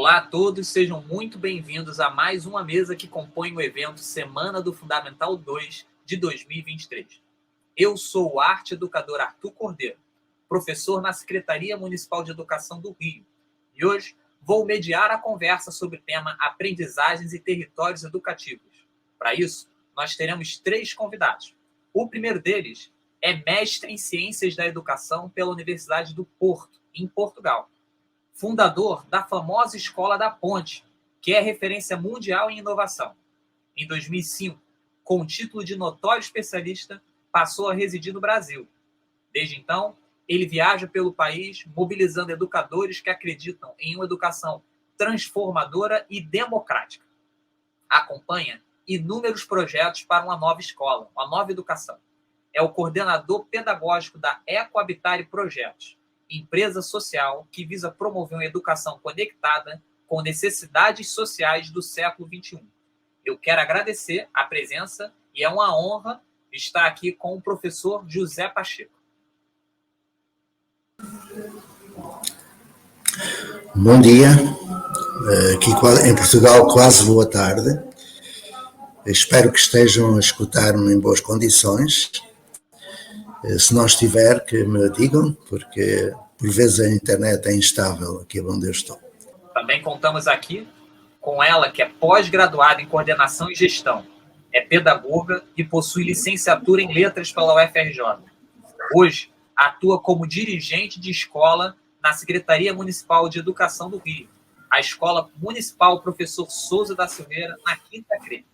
Olá a todos, sejam muito bem-vindos a mais uma mesa que compõe o evento Semana do Fundamental 2 de 2023. Eu sou o arte educador Arthur Cordeiro, professor na Secretaria Municipal de Educação do Rio, e hoje vou mediar a conversa sobre o tema Aprendizagens e Territórios Educativos. Para isso, nós teremos 3 convidados. O primeiro deles é mestre em Ciências da Educação pela Universidade do Porto, em Portugal. Fundador da famosa Escola da Ponte, que é referência mundial em inovação. Em 2005, com o título de notório especialista, passou a residir no Brasil. Desde então, ele viaja pelo país mobilizando educadores que acreditam em uma educação transformadora e democrática. Acompanha inúmeros projetos para uma nova escola, uma nova educação. É o coordenador pedagógico da Ecohabitat Projetos, empresa social que visa promover uma educação conectada com necessidades sociais do século XXI. Eu quero agradecer a presença e é uma honra estar aqui com o professor José Pacheco. Bom dia, aqui em Portugal quase boa tarde. Espero que estejam a escutar-me em boas condições. Se não estiver, que me digam, porque por vezes a internet é instável aqui onde eu estou. Também contamos aqui com ela, que é pós-graduada em Coordenação e Gestão, é pedagoga e possui licenciatura em Letras pela UFRJ. Hoje, atua como dirigente de escola na Secretaria Municipal de Educação do Rio, a Escola Municipal Professor Souza da Silveira, na Quinta CRE.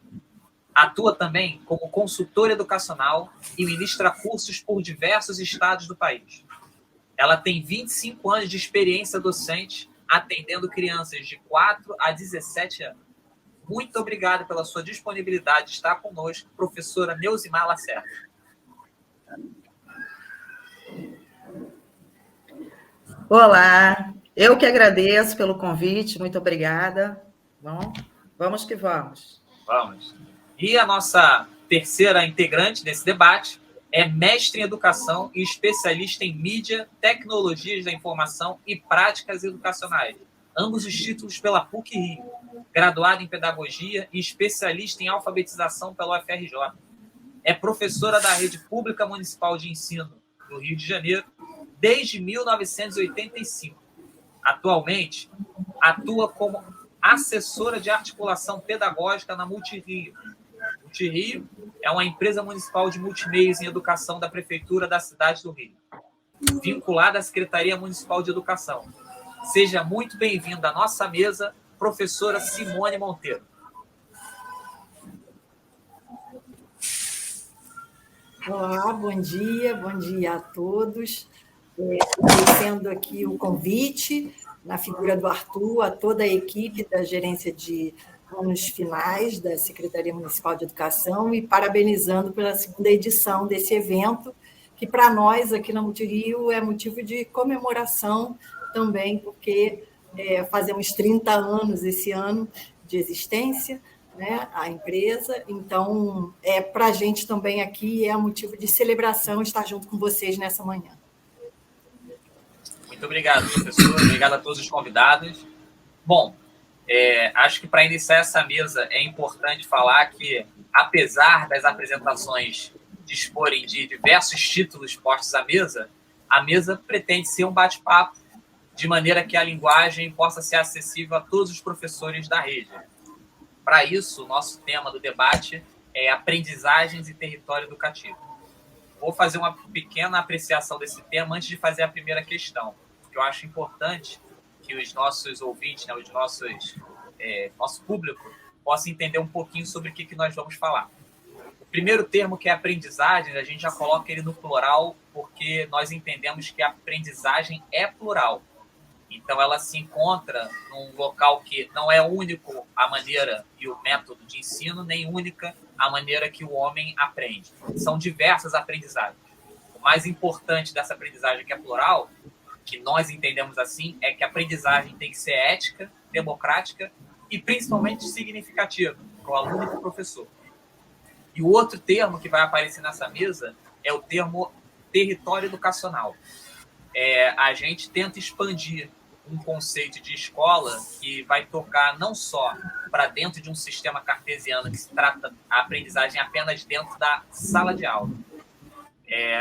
Atua também como consultora educacional e ministra cursos por diversos estados do país. Ela tem 25 anos de experiência docente, atendendo crianças de 4 a 17 anos. Muito obrigado pela sua disponibilidade de estar conosco, professora Neuzimar Lacerda. Olá, eu que agradeço pelo convite, muito obrigada. Bom, vamos que vamos. Vamos. E a nossa terceira integrante desse debate é mestre em Educação e especialista em Mídia, Tecnologias da Informação e Práticas Educacionais, ambos os títulos pela PUC-Rio, graduada em Pedagogia e especialista em Alfabetização pela UFRJ. É professora da Rede Pública Municipal de Ensino do Rio de Janeiro desde 1985. Atualmente, atua como assessora de articulação pedagógica na Multirio. Multirio é uma empresa municipal de multimeios em educação da Prefeitura da cidade do Rio, vinculada à Secretaria Municipal de Educação. Seja muito bem-vinda à nossa mesa, professora Simone Monteiro. Olá, bom dia a todos. Agradecendo aqui o convite, na figura do Arthur, a toda a equipe da Gerência de Anos Finais da Secretaria Municipal de Educação e parabenizando pela segunda edição desse evento, que para nós aqui na Multirio é motivo de comemoração também, porque fazemos 30 anos esse ano de existência, né, a empresa, então para a gente também aqui é motivo de celebração estar junto com vocês nessa manhã. Muito obrigado, professor. Obrigado a todos os convidados. Bom, acho que para iniciar essa mesa é importante falar que, apesar das apresentações disporem de diversos títulos postos à mesa, a mesa pretende ser um bate-papo de maneira que a linguagem possa ser acessível a todos os professores da rede. Para isso, o nosso tema do debate é aprendizagens e território educativo. Vou fazer uma pequena apreciação desse tema antes de fazer a primeira questão, porque eu acho importante que os nossos ouvintes, né, nosso público, possa entender um pouquinho sobre o que nós vamos falar. O primeiro termo, que é aprendizagem, a gente já coloca ele no plural, porque nós entendemos que a aprendizagem é plural. Então, ela se encontra num local que não é único a maneira e o método de ensino, nem única a maneira que o homem aprende. São diversas aprendizagens. O mais importante dessa aprendizagem, que é plural, que nós entendemos assim, é que a aprendizagem tem que ser ética, democrática e principalmente significativa para o aluno e para o professor. E o outro termo que vai aparecer nessa mesa é o termo território educacional. A gente tenta expandir um conceito de escola que vai tocar não só para dentro de um sistema cartesiano que se trata a aprendizagem apenas dentro da sala de aula.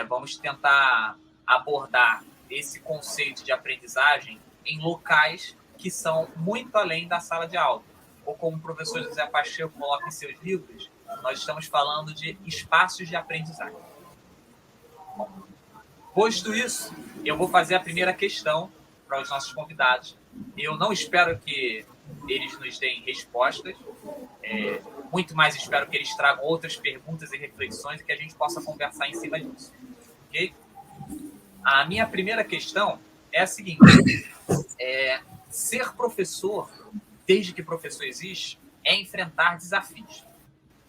Vamos tentar abordar esse conceito de aprendizagem em locais que são muito além da sala de aula. Ou como o professor José Pacheco coloca em seus livros, nós estamos falando de espaços de aprendizagem. Bom, posto isso, eu vou fazer a primeira questão para os nossos convidados. Eu não espero que eles nos deem respostas, muito mais espero que eles tragam outras perguntas e reflexões e que a gente possa conversar em cima disso. Ok? A minha primeira questão é a seguinte: ser professor, desde que professor existe, é enfrentar desafios.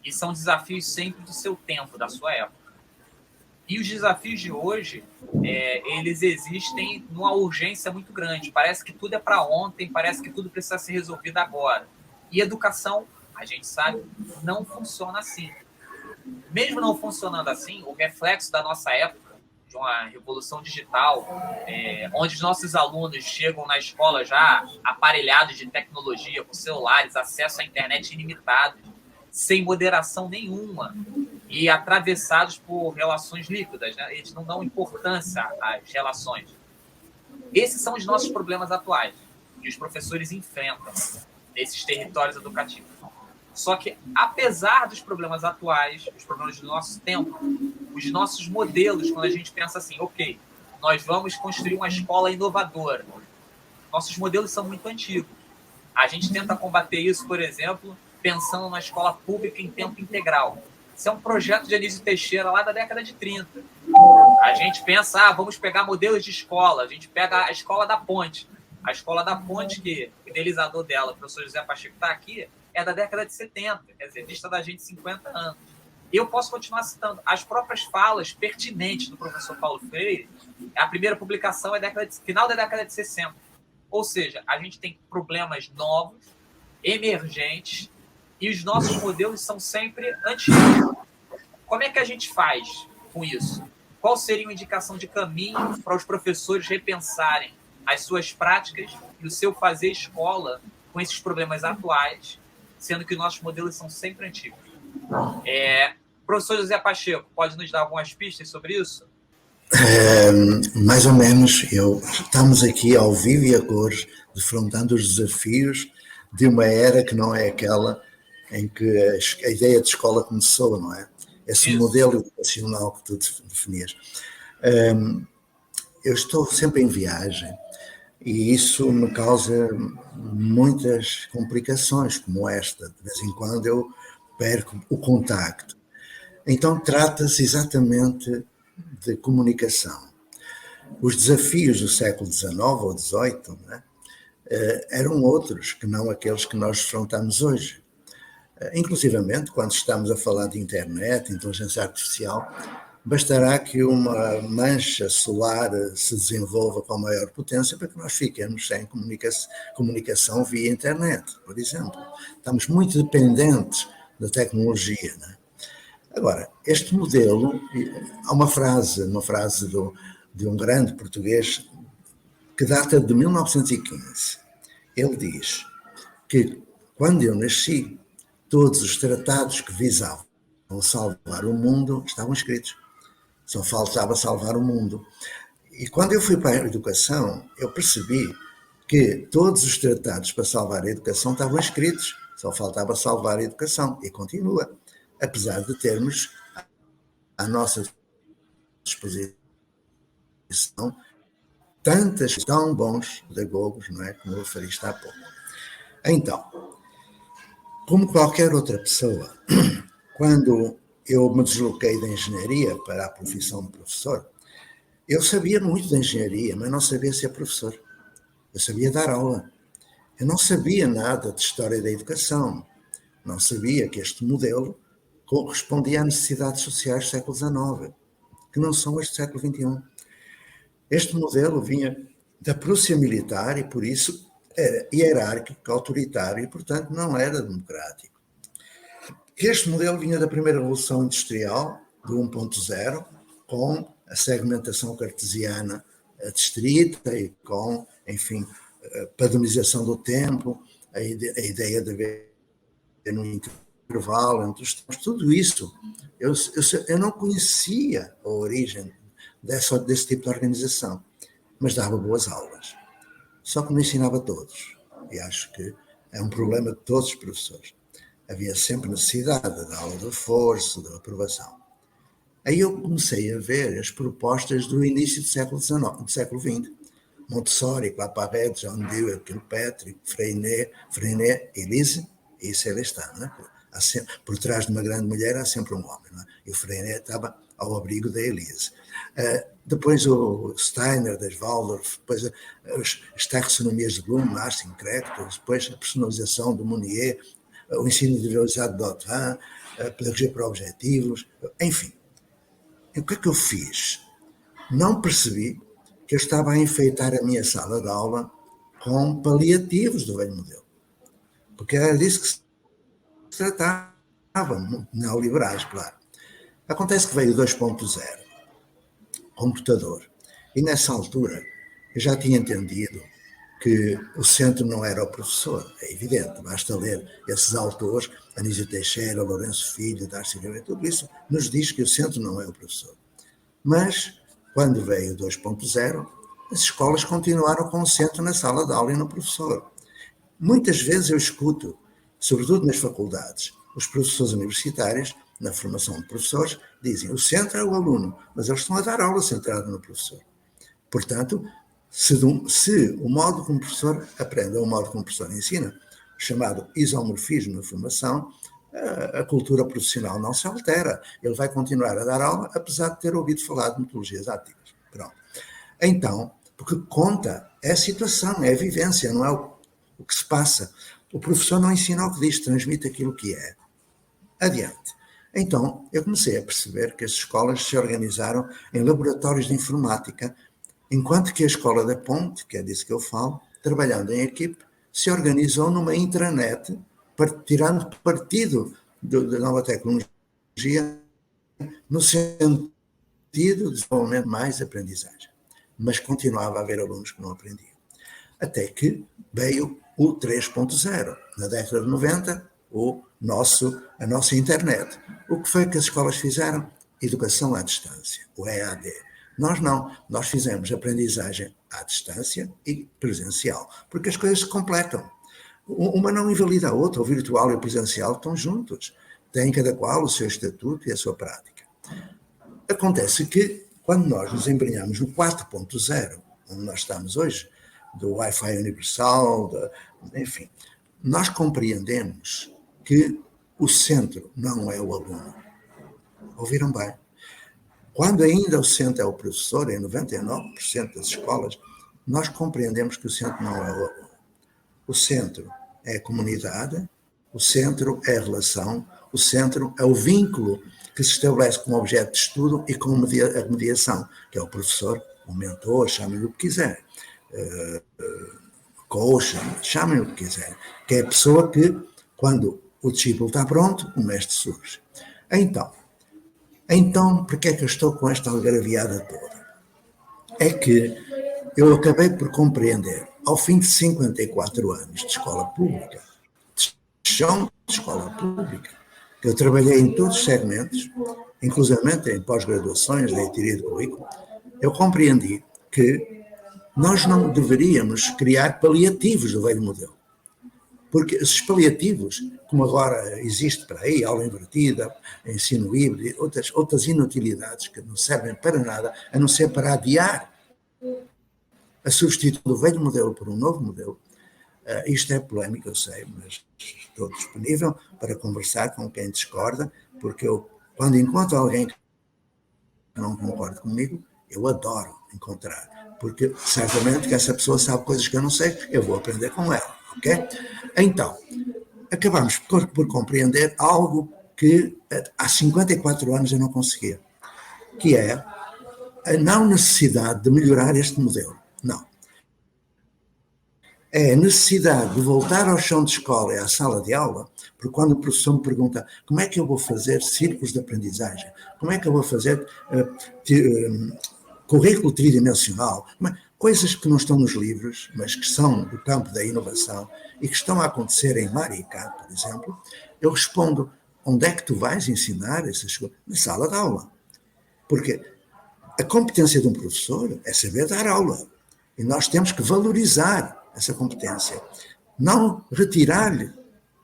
E são desafios sempre do seu tempo, da sua época. E os desafios de hoje, eles existem numa urgência muito grande. Parece que tudo é para ontem, parece que tudo precisa ser resolvido agora. E educação, a gente sabe, não funciona assim. Mesmo não funcionando assim, o reflexo da nossa época, de uma revolução digital, onde os nossos alunos chegam na escola já aparelhados de tecnologia, com celulares, acesso à internet ilimitado, sem moderação nenhuma, e atravessados por relações líquidas, né? Eles não dão importância às relações. Esses são os nossos problemas atuais, que os professores enfrentam nesses territórios educativos. Só que, apesar dos problemas atuais, os problemas do nosso tempo, os nossos modelos, quando a gente pensa assim, ok, nós vamos construir uma escola inovadora, nossos modelos são muito antigos. A gente tenta combater isso, por exemplo, pensando na escola pública em tempo integral. Isso é um projeto de Anísio Teixeira lá da década de 30. A gente pensa, vamos pegar modelos de escola, a gente pega a Escola da Ponte. A Escola da Ponte, que o idealizador dela, o professor José Pacheco, está aqui, é da década de 70, quer dizer, vista da gente 50 anos. E eu posso continuar citando as próprias falas pertinentes do professor Paulo Freire. A primeira publicação é final da década de 60. Ou seja, a gente tem problemas novos, emergentes, e os nossos modelos são sempre antigos. Como é que a gente faz com isso? Qual seria uma indicação de caminho para os professores repensarem as suas práticas e o seu fazer escola com esses problemas atuais, sendo que nossos modelos são sempre antigos? Professor José Pacheco, pode nos dar algumas pistas sobre isso? Mais ou menos. Estamos aqui ao vivo e a cores, defrontando os desafios de uma era que não é aquela em que a ideia de escola começou, não é? Esse Isso. Modelo educacional que tu definias. Eu estou sempre em viagem e isso me causa muitas complicações, como esta. De vez em quando eu perco o contacto. Então trata-se exatamente de comunicação. Os desafios do século XIX ou XVIII, não é? Eram outros que não aqueles que nós enfrentamos hoje. Inclusivamente, quando estamos a falar de internet, inteligência artificial, bastará que uma mancha solar se desenvolva com maior potência para que nós fiquemos sem comunicação via internet, por exemplo. Estamos muito dependentes da tecnologia, não é? Agora, este modelo, há uma frase de um grande português que data de 1915. Ele diz que, quando eu nasci, todos os tratados que visavam salvar o mundo estavam escritos. Só faltava salvar o mundo. E quando eu fui para a educação, eu percebi que todos os tratados para salvar a educação estavam escritos. Só faltava salvar a educação. E continua. Apesar de termos à nossa disposição tantas tão bons pedagogos, não é? Como eu referiste há pouco. Então, como qualquer outra pessoa, quando eu me desloquei da engenharia para a profissão de professor, eu sabia muito de engenharia, mas não sabia ser professor. Eu sabia dar aula. Eu não sabia nada de história da educação. Não sabia que este modelo correspondia às necessidades sociais do século XIX, que não são as do século XXI. Este modelo vinha da Prússia militar e, por isso, era hierárquico, autoritário e, portanto, não era democrático. Este modelo vinha da primeira Revolução Industrial, do 1.0, com a segmentação cartesiana distrita e com, enfim, a padronização do tempo, a ideia de haver um intervalo entre os tempos, tudo isso, eu não conhecia a origem desse tipo de organização, mas dava boas aulas. Só que não ensinava a todos. E acho que é um problema de todos os professores. Havia sempre necessidade da aula de reforço, da aprovação. Aí eu comecei a ver as propostas do início do século XX. Montessori, Claparède, John Dewey, Kilpatrick, Freinet, Elise, e isso ele está, não é? Por trás de uma grande mulher há sempre um homem, não é? E o Freinet estava ao abrigo da Elise. Depois o Steiner, das Waldorf, depois as taxonomias de Bloom, Martin, Krechter, depois a personalização do Monnier, o ensino individualizado de Dautrin, a pedagogia para objetivos, enfim. E o que é que eu fiz? Não percebi que eu estava a enfeitar a minha sala de aula com paliativos do velho modelo. Porque era disso que se tratava, neoliberais, claro. Acontece que veio o 2.0, computador, e nessa altura eu já tinha entendido que o centro não era o professor, é evidente, basta ler esses autores, Anísio Teixeira, Lourenço Filho, Darcy Ribeiro, tudo isso nos diz que o centro não é o professor. Mas, quando veio o 2.0, as escolas continuaram com o centro na sala de aula e no professor. Muitas vezes eu escuto, sobretudo nas faculdades, os professores universitários, na formação de professores, dizem o centro é o aluno, mas eles estão a dar aula centrada no professor. Portanto, se o modo como o professor aprende ou o modo como o professor ensina, chamado isomorfismo na formação, a cultura profissional não se altera. Ele vai continuar a dar aula, apesar de ter ouvido falar de metodologias ativas. Pronto. Então, porque conta, é a situação, é a vivência, não é o que se passa. O professor não ensina o que diz, transmite aquilo que é. Adiante. Então, eu comecei a perceber que as escolas se organizaram em laboratórios de informática, enquanto que a Escola da Ponte, que é disso que eu falo, trabalhando em equipe, se organizou numa intranet, tirando partido da nova tecnologia, no sentido de desenvolvimento mais aprendizagem. Mas continuava a haver alunos que não aprendiam. Até que veio o 3.0. Na década de 90, a nossa internet. O que foi que as escolas fizeram? Educação à distância, o EAD. Nós não, nós fizemos aprendizagem à distância e presencial, porque as coisas se completam. Uma não invalida a outra, o virtual e o presencial estão juntos, têm cada qual o seu estatuto e a sua prática. Acontece que, quando nós nos embrenhamos no 4.0, onde nós estamos hoje, do Wi-Fi universal, enfim, nós compreendemos que o centro não é o aluno. Ouviram bem? Quando ainda o centro é o professor, em 99% das escolas, nós compreendemos que o centro não é o aluno. O centro é a comunidade, o centro é a relação, o centro é o vínculo que se estabelece com o objeto de estudo e com a mediação, que é o professor, o mentor, chamem-lhe o que quiser, coach, chamem-lhe o que quiser, que é a pessoa que, quando o discípulo está pronto, o mestre surge. Então, porque é que eu estou com esta algarviada toda? É que eu acabei por compreender, ao fim de 54 anos de escola pública, de chão de escola pública, que eu trabalhei em todos os segmentos, inclusivamente em pós-graduações, em teoria de currículo, eu compreendi que nós não deveríamos criar paliativos do velho modelo. Porque esses paliativos, como agora existe para aí, aula invertida, ensino híbrido, outras inutilidades que não servem para nada, a não ser para adiar a substituição do velho modelo por um novo modelo. Isto é polémico, eu sei, mas estou disponível para conversar com quem discorda, porque eu, quando encontro alguém que não concorda comigo, eu adoro encontrar, porque certamente que essa pessoa sabe coisas que eu não sei, eu vou aprender com ela, ok? Então, acabamos por compreender algo que há 54 anos eu não conseguia, que é a não necessidade de melhorar este modelo, não. É a necessidade de voltar ao chão de escola e à sala de aula, porque quando o professor me pergunta como é que eu vou fazer círculos de aprendizagem, como é que eu vou fazer currículo tridimensional, coisas que não estão nos livros, mas que são do campo da inovação e que estão a acontecer em Maricá, por exemplo, eu respondo: onde é que tu vais ensinar essas coisas? Na sala de aula. Porque a competência de um professor é saber dar aula. E nós temos que valorizar essa competência. Não retirar-lhe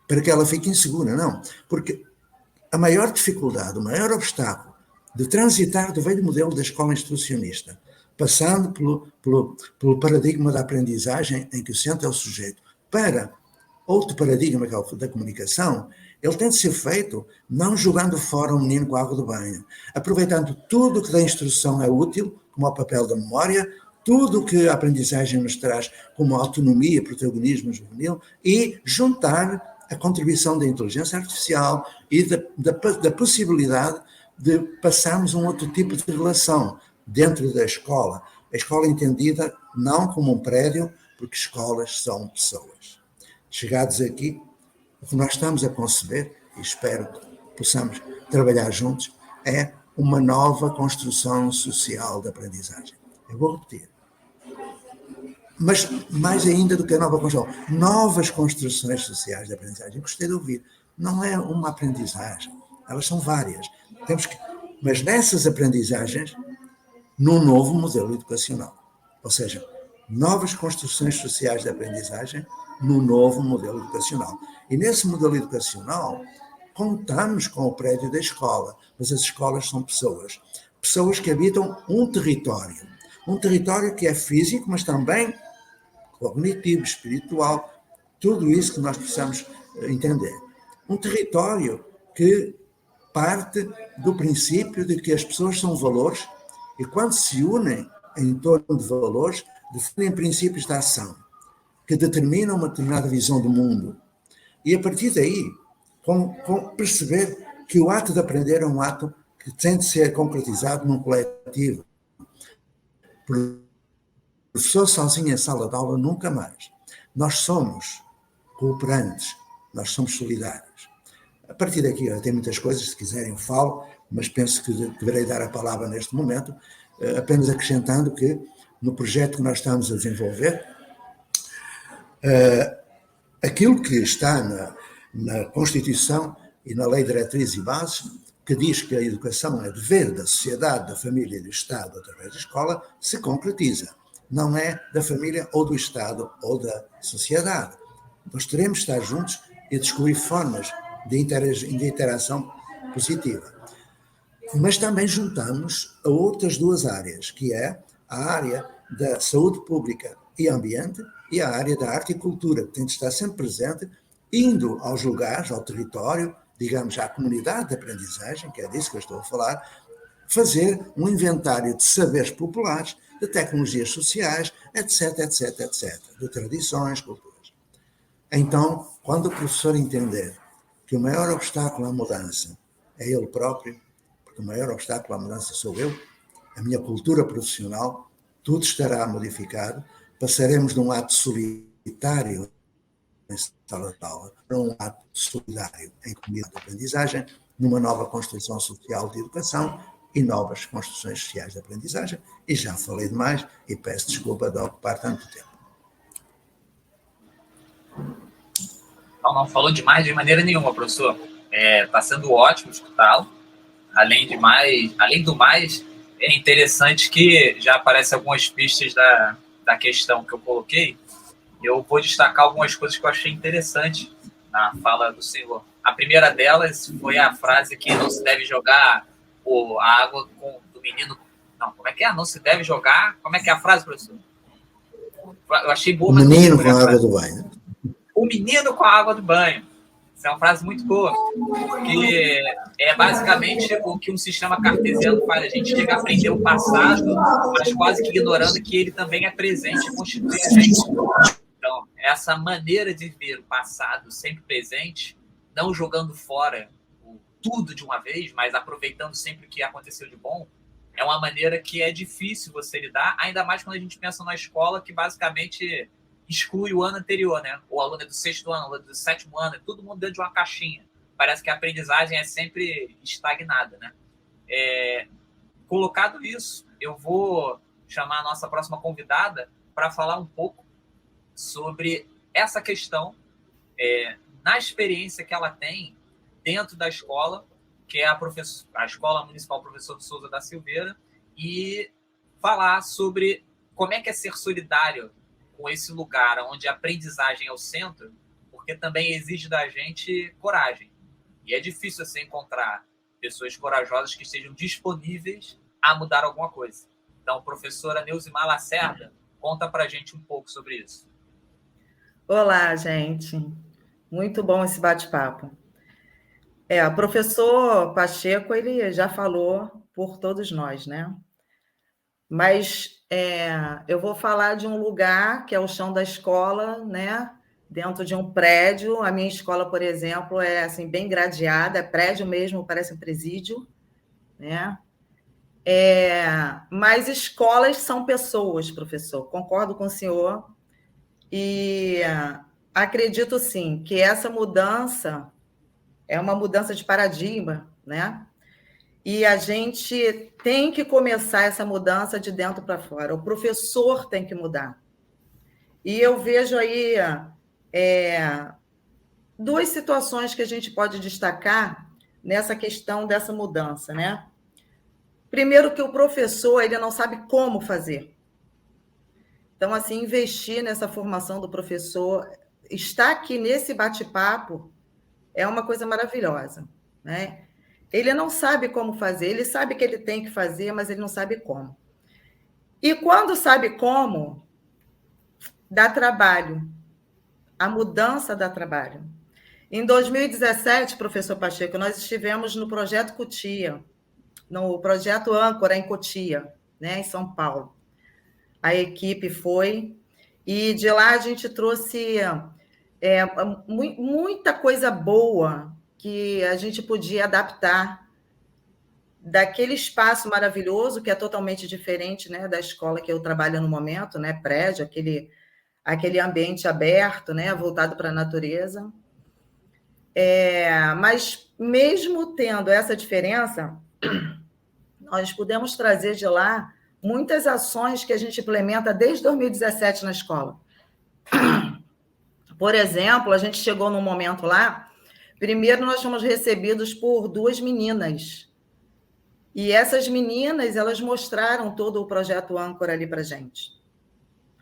para que ela fique insegura, não. Porque a maior dificuldade, o maior obstáculo de transitar do velho modelo da escola institucionista, passando pelo paradigma da aprendizagem, em que o centro é o sujeito, para outro paradigma, que é o da comunicação, ele tem de ser feito não jogando fora um menino com a água do banho, aproveitando tudo o que da instrução é útil, como o papel da memória, tudo o que a aprendizagem nos traz como autonomia, protagonismo juvenil, e juntar a contribuição da inteligência artificial e da possibilidade de passarmos um outro tipo de relação dentro da escola. A escola entendida não como um prédio, porque escolas são pessoas. Chegados aqui, o que nós estamos a conceber, e espero que possamos trabalhar juntos, é uma nova construção social da aprendizagem. Eu vou repetir. Mas mais ainda do que a nova construção, novas construções sociais da aprendizagem. Eu gostei de ouvir. Não é uma aprendizagem, elas são várias. Mas nessas aprendizagens, num novo modelo educacional. Ou seja, novas construções sociais de aprendizagem no novo modelo educacional. E nesse modelo educacional, contamos com o prédio da escola, mas as escolas são pessoas. Pessoas que habitam um território que é físico, mas também cognitivo, espiritual, tudo isso que nós precisamos entender. Um território que parte do princípio de que as pessoas são valores e, quando se unem em torno de valores, definem princípios de ação que determinam uma determinada visão do mundo. E, a partir daí, com perceber que o ato de aprender é um ato que tem de ser concretizado num coletivo. Professor sozinho em sala de aula, nunca mais. Nós somos cooperantes, nós somos solidários. A partir daqui, eu tenho muitas coisas, se quiserem eu falo, mas penso que deverei dar a palavra neste momento, apenas acrescentando que no projeto que nós estamos a desenvolver, aquilo que está na Constituição e na Lei de Diretrizes e Bases, que diz que a educação é dever da sociedade, da família e do Estado através da escola, se concretiza. Não é da família ou do Estado ou da sociedade. Nós teremos de estar juntos e descobrir formas de interação positiva. Mas também juntamos a outras duas áreas, que é a área da saúde pública e ambiente e a área da arte e cultura, que tem de estar sempre presente, indo aos lugares, ao território, digamos, à comunidade de aprendizagem, que é disso que eu estou a falar, fazer um inventário de saberes populares, de tecnologias sociais, etc, etc, etc, de tradições, culturas. Então, quando o professor entender que o maior obstáculo à mudança é ele próprio, porque o maior obstáculo à mudança sou eu, a minha cultura profissional, tudo estará modificado, passaremos de um ato solitário em sala de aula para um ato solidário em comunidade de aprendizagem, numa nova construção social de educação e novas construções sociais de aprendizagem. E já falei demais e peço desculpa de ocupar tanto tempo. Não falou demais de maneira nenhuma, professor. Está sendo ótimo escutá-lo. Além do mais, é interessante que já aparecem algumas pistas da questão que eu coloquei. Eu vou destacar algumas coisas que eu achei interessante na fala do senhor. A primeira delas foi a frase que não se deve jogar a água do menino. Não, como é que é? Não se deve jogar. Como é que é a frase, professor? Eu achei boa. O menino com a água do banho. O menino com a água do banho. Essa é uma frase muito boa, porque é basicamente o que um sistema cartesiano faz. A gente chega a aprender o passado, mas quase que ignorando que ele também é presente e constitui a gente. Então, essa maneira de ver o passado sempre presente, não jogando fora tudo de uma vez, mas aproveitando sempre o que aconteceu de bom, é uma maneira que é difícil você lidar, ainda mais quando a gente pensa na escola, que basicamente exclui o ano anterior, né? O aluno é do 6º ano, o aluno é do 7º ano, é todo mundo dentro de uma caixinha. Parece que a aprendizagem é sempre estagnada, né? Colocado isso, eu vou chamar a nossa próxima convidada para falar um pouco sobre essa questão na experiência que ela tem dentro da escola, que é a Escola Municipal Professor de Souza da Silveira, e falar sobre como é ser solidário com esse lugar onde a aprendizagem é o centro, porque também exige da gente coragem. E é difícil assim, encontrar pessoas corajosas que estejam disponíveis a mudar alguma coisa. Então, professora Neuzimar Lacerda, conta para a gente um pouco sobre isso. Olá, gente. Muito bom esse bate-papo. O professor Pacheco, ele já falou por todos nós, né? Mas eu vou falar de um lugar que é o chão da escola, né? Dentro de um prédio. A minha escola, por exemplo, é assim, bem gradeada, é prédio mesmo, parece um presídio, né? Mas escolas são pessoas, professor. Concordo com o senhor. E acredito, sim, que essa mudança é uma mudança de paradigma, né? E a gente tem que começar essa mudança de dentro para fora. O professor tem que mudar. E eu vejo aí duas situações que a gente pode destacar nessa questão dessa mudança, né? Primeiro, que o professor ele não sabe como fazer. Então, assim, investir nessa formação do professor, estar aqui nesse bate-papo é uma coisa maravilhosa, né? Ele não sabe como fazer, ele sabe que ele tem que fazer, mas ele não sabe como. E quando sabe como, dá trabalho. A mudança dá trabalho. Em 2017, professor Pacheco, nós estivemos no Projeto Cotia, no Projeto Âncora, em Cotia, né, em São Paulo. A equipe foi, e de lá a gente trouxe muita coisa boa que a gente podia adaptar daquele espaço maravilhoso, que é totalmente diferente, né, da escola que eu trabalho no momento, né, prédio, aquele ambiente aberto, né, voltado para a natureza. Mas, mesmo tendo essa diferença, nós pudemos trazer de lá muitas ações que a gente implementa desde 2017 na escola. Por exemplo, a gente chegou num momento lá, primeiro nós fomos recebidos por 2 meninas, e essas meninas, elas mostraram todo o projeto Âncora ali para a gente.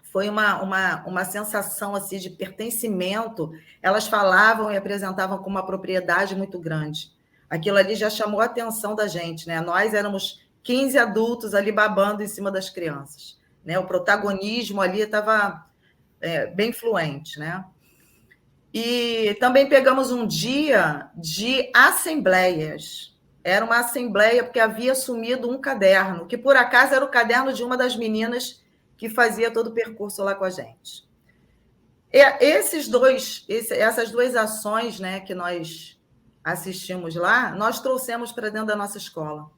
Foi uma sensação assim, de pertencimento. Elas falavam e apresentavam com uma propriedade muito grande. Aquilo ali já chamou a atenção da gente, né? Nós éramos 15 adultos ali babando em cima das crianças, né? O protagonismo ali estava bem fluente, né? E também pegamos um dia de assembleias. Era uma assembleia porque havia sumido um caderno, que por acaso era o caderno de uma das meninas que fazia todo o percurso lá com a gente. Essas duas ações, né, que nós assistimos lá, nós trouxemos para dentro da nossa escola.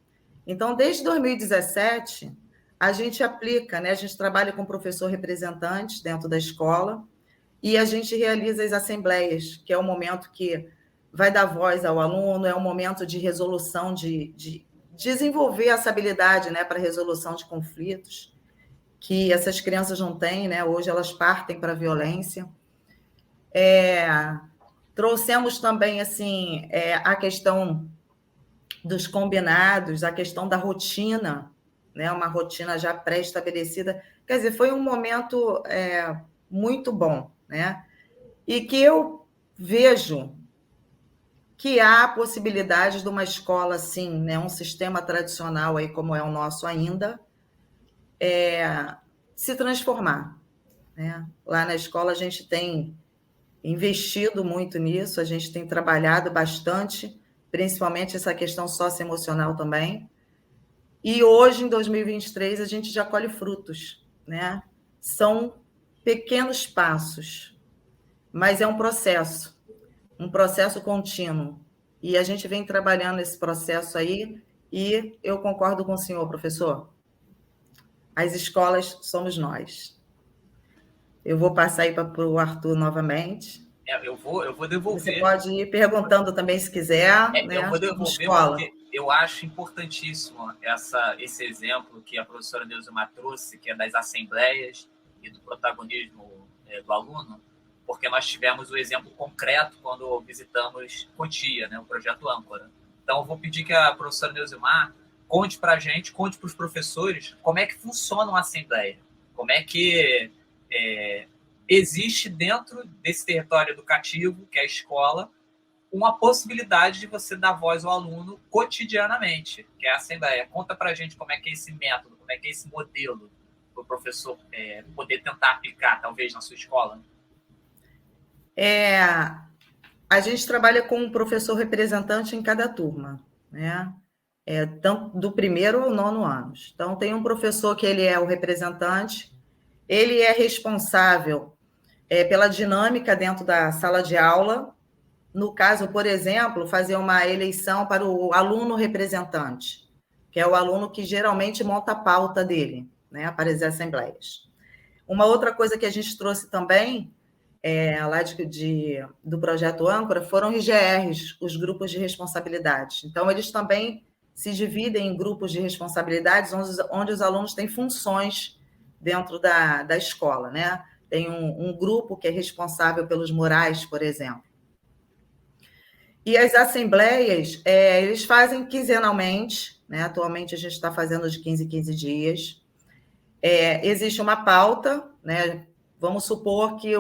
Então, desde 2017, a gente aplica, né, a gente trabalha com professor representante dentro da escola e a gente realiza as assembleias, que é o momento que vai dar voz ao aluno, é um momento de resolução, de desenvolver essa habilidade, né, para resolução de conflitos, que essas crianças não têm, né? Hoje elas partem para a violência. Trouxemos também assim, a questão dos combinados, a questão da rotina, né? Uma rotina já pré-estabelecida. Quer dizer, foi um momento muito bom, né? E que eu vejo que há possibilidades de uma escola assim, né? Um sistema tradicional aí como é o nosso ainda, se transformar, né? Lá na escola a gente tem investido muito nisso, a gente tem trabalhado bastante, principalmente essa questão socioemocional também. E hoje, em 2023, a gente já colhe frutos, né? São pequenos passos, mas é um processo contínuo. E a gente vem trabalhando esse processo aí, e eu concordo com o senhor, professor. As escolas somos nós. Eu vou passar aí para o Arthur novamente. Eu vou devolver. Você pode ir perguntando também, se quiser. Né? Eu vou devolver, eu acho importantíssimo esse exemplo que a professora Neuzilmar trouxe, que é das assembleias e do protagonismo do aluno, porque nós tivemos o exemplo concreto quando visitamos Cotia, né, o projeto Âncora. Então, eu vou pedir que a professora Neuzilmar conte para a gente, conte para os professores como é que funciona uma assembleia, como é que existe dentro desse território educativo, que é a escola, uma possibilidade de você dar voz ao aluno cotidianamente, que é a assembleia. Conta para a gente como é que é esse método, como é que é esse modelo para o professor poder tentar aplicar, talvez, na sua escola. A gente trabalha com um professor representante em cada turma, né? Tanto do primeiro ao 9º ano. Então, tem um professor que ele é o representante, ele é responsável pela dinâmica dentro da sala de aula. No caso, por exemplo, fazer uma eleição para o aluno representante, que é o aluno que geralmente monta a pauta dele, né, para as assembleias. Uma outra coisa que a gente trouxe também, lá do projeto Âncora, foram os GRs, os grupos de responsabilidade. Então, eles também se dividem em grupos de responsabilidades, onde os alunos têm funções dentro da escola, né? Tem um grupo que é responsável pelos murais, por exemplo. E as assembleias, eles fazem quinzenalmente, né? Atualmente a gente está fazendo de 15 em 15 dias. Existe uma pauta, né? Vamos supor que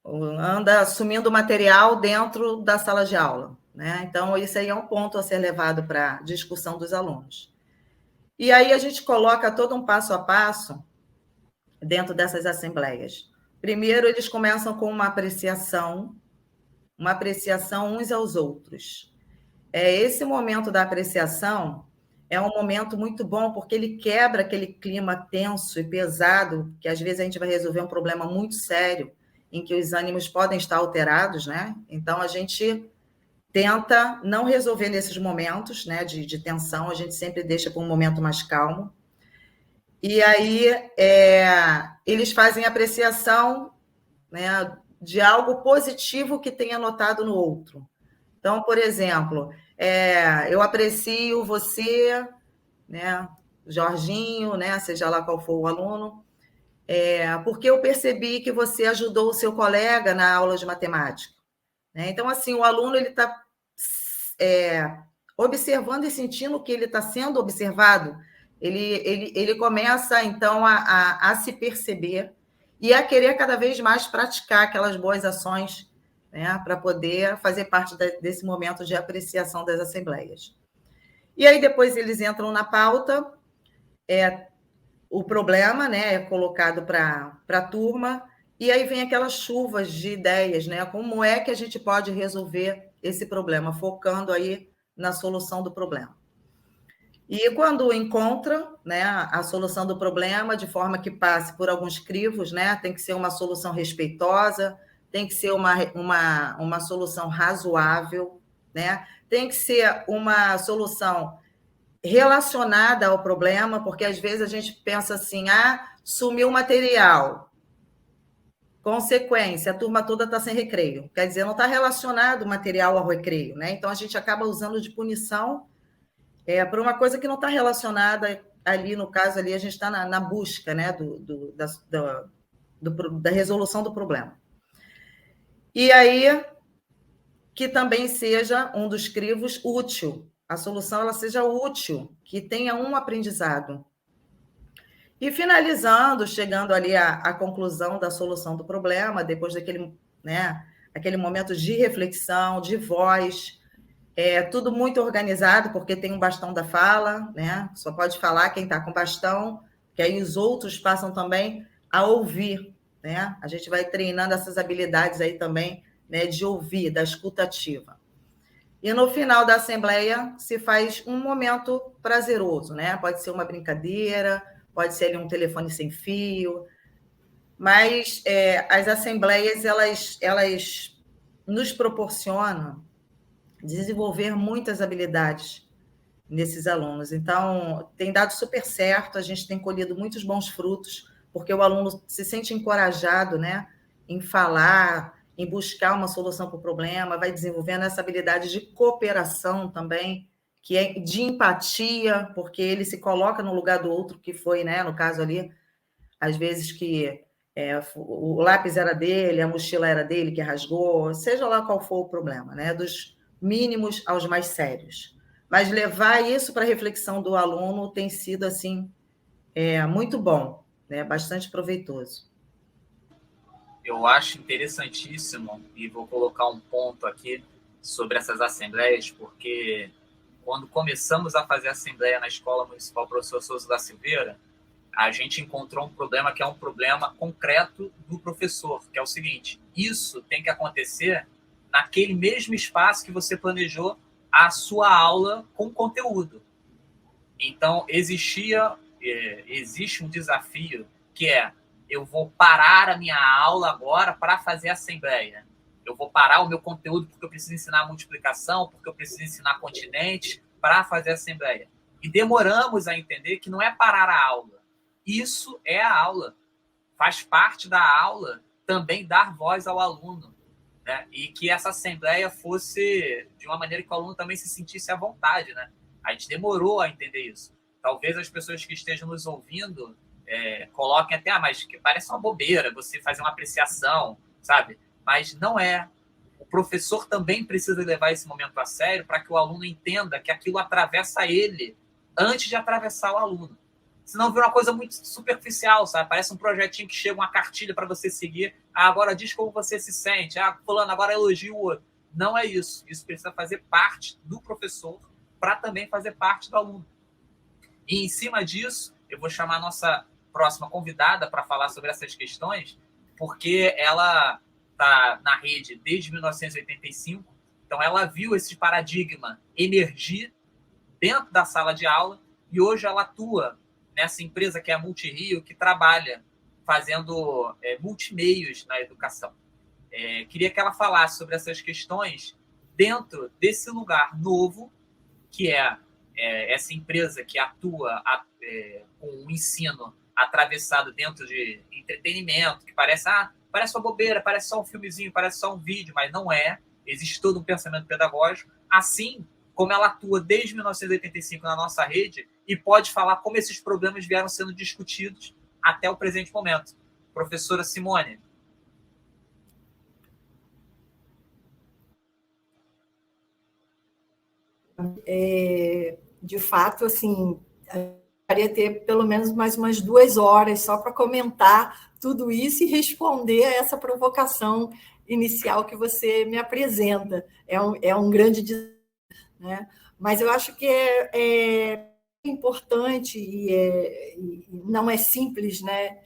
anda assumindo material dentro da sala de aula, né? Então, isso aí é um ponto a ser levado para a discussão dos alunos. E aí a gente coloca todo um passo a passo dentro dessas assembleias. Primeiro, eles começam com uma apreciação uns aos outros. Esse momento da apreciação é um momento muito bom, porque ele quebra aquele clima tenso e pesado, que às vezes a gente vai resolver um problema muito sério, em que os ânimos podem estar alterados, né? Então, a gente tenta não resolver nesses momentos, né, de tensão, a gente sempre deixa para um momento mais calmo. E aí, eles fazem apreciação, né, de algo positivo que tenha notado no outro. Então, por exemplo, eu aprecio você, né, Jorginho, né, seja lá qual for o aluno, porque eu percebi que você ajudou o seu colega na aula de matemática. Né? Então, assim, o aluno está observando e sentindo que ele está sendo observado, ele começa, então, a se perceber e a querer cada vez mais praticar aquelas boas ações, né, para poder fazer parte desse momento de apreciação das assembleias. E aí, depois, eles entram na pauta, o problema, né, é colocado para a turma, e aí vem aquelas chuvas de ideias, né, como é que a gente pode resolver esse problema, focando aí na solução do problema. E quando encontra, né, a solução do problema, de forma que passe por alguns crivos, né, tem que ser uma solução respeitosa, tem que ser uma solução razoável, né, tem que ser uma solução relacionada ao problema, porque às vezes a gente pensa assim, sumiu o material, consequência, a turma toda está sem recreio, quer dizer, não está relacionado o material ao recreio, né? Então a gente acaba usando de punição por uma coisa que não está relacionada ali, no caso ali, a gente está na busca, né, da resolução do problema. E aí, que também seja um dos crivos útil, a solução ela seja útil, que tenha um aprendizado. E finalizando, chegando ali à conclusão da solução do problema, depois daquele, né, aquele momento de reflexão, de voz, tudo muito organizado, porque tem um bastão da fala, né? Só pode falar quem está com bastão, que aí os outros passam também a ouvir, né? A gente vai treinando essas habilidades aí também, né, de ouvir, da escuta ativa. E no final da assembleia se faz um momento prazeroso, né? Pode ser uma brincadeira, pode ser ali um telefone sem fio, mas as assembleias, elas nos proporcionam desenvolver muitas habilidades nesses alunos. Então, tem dado super certo, a gente tem colhido muitos bons frutos, porque o aluno se sente encorajado, né, em falar, em buscar uma solução para o problema, vai desenvolvendo essa habilidade de cooperação também, que é de empatia, porque ele se coloca no lugar do outro, que foi, né, no caso ali, às vezes que o lápis era dele, a mochila era dele que rasgou, seja lá qual for o problema, né, dos mínimos aos mais sérios. Mas levar isso para a reflexão do aluno tem sido, assim, muito bom, né, bastante proveitoso. Eu acho interessantíssimo, e vou colocar um ponto aqui sobre essas assembleias, porque quando começamos a fazer assembleia na Escola Municipal Professor Souza da Silveira, a gente encontrou um problema que é um problema concreto do professor, que é o seguinte: isso tem que acontecer naquele mesmo espaço que você planejou a sua aula com conteúdo. Então, existe um desafio que é: eu vou parar a minha aula agora para fazer a assembleia. Eu vou parar o meu conteúdo porque eu preciso ensinar multiplicação, porque eu preciso ensinar continentes para fazer a assembleia. E demoramos a entender que não é parar a aula. Isso é a aula. Faz parte da aula também dar voz ao aluno, né? E que essa assembleia fosse de uma maneira que o aluno também se sentisse à vontade, né? A gente demorou a entender isso. Talvez as pessoas que estejam nos ouvindo coloquem até, mas que parece uma bobeira você fazer uma apreciação, sabe? Mas não é. O professor também precisa levar esse momento a sério para que o aluno entenda que aquilo atravessa ele antes de atravessar o aluno. Senão vira uma coisa muito superficial, sabe? Parece um projetinho que chega uma cartilha para você seguir. Agora diz como você se sente. Fulano, agora elogia o outro. Não é isso. Isso precisa fazer parte do professor para também fazer parte do aluno. E em cima disso, eu vou chamar a nossa próxima convidada para falar sobre essas questões, porque ela está na rede desde 1985, então ela viu esse paradigma emergir dentro da sala de aula e hoje ela atua nessa empresa que é a Multirio, que trabalha fazendo multimeios na educação. Queria que ela falasse sobre essas questões dentro desse lugar novo, que é essa empresa que atua com o ensino atravessado dentro de entretenimento, que parece uma bobeira, parece só um filmezinho, parece só um vídeo, mas não é. Existe todo um pensamento pedagógico, assim como ela atua desde 1985 na nossa rede e pode falar como esses problemas vieram sendo discutidos até o presente momento. Professora Simone. De fato, assim, queria ter pelo menos mais umas 2 horas só para comentar tudo isso e responder a essa provocação inicial que você me apresenta. É um grande desafio, né? Mas eu acho que é importante e não é simples, né,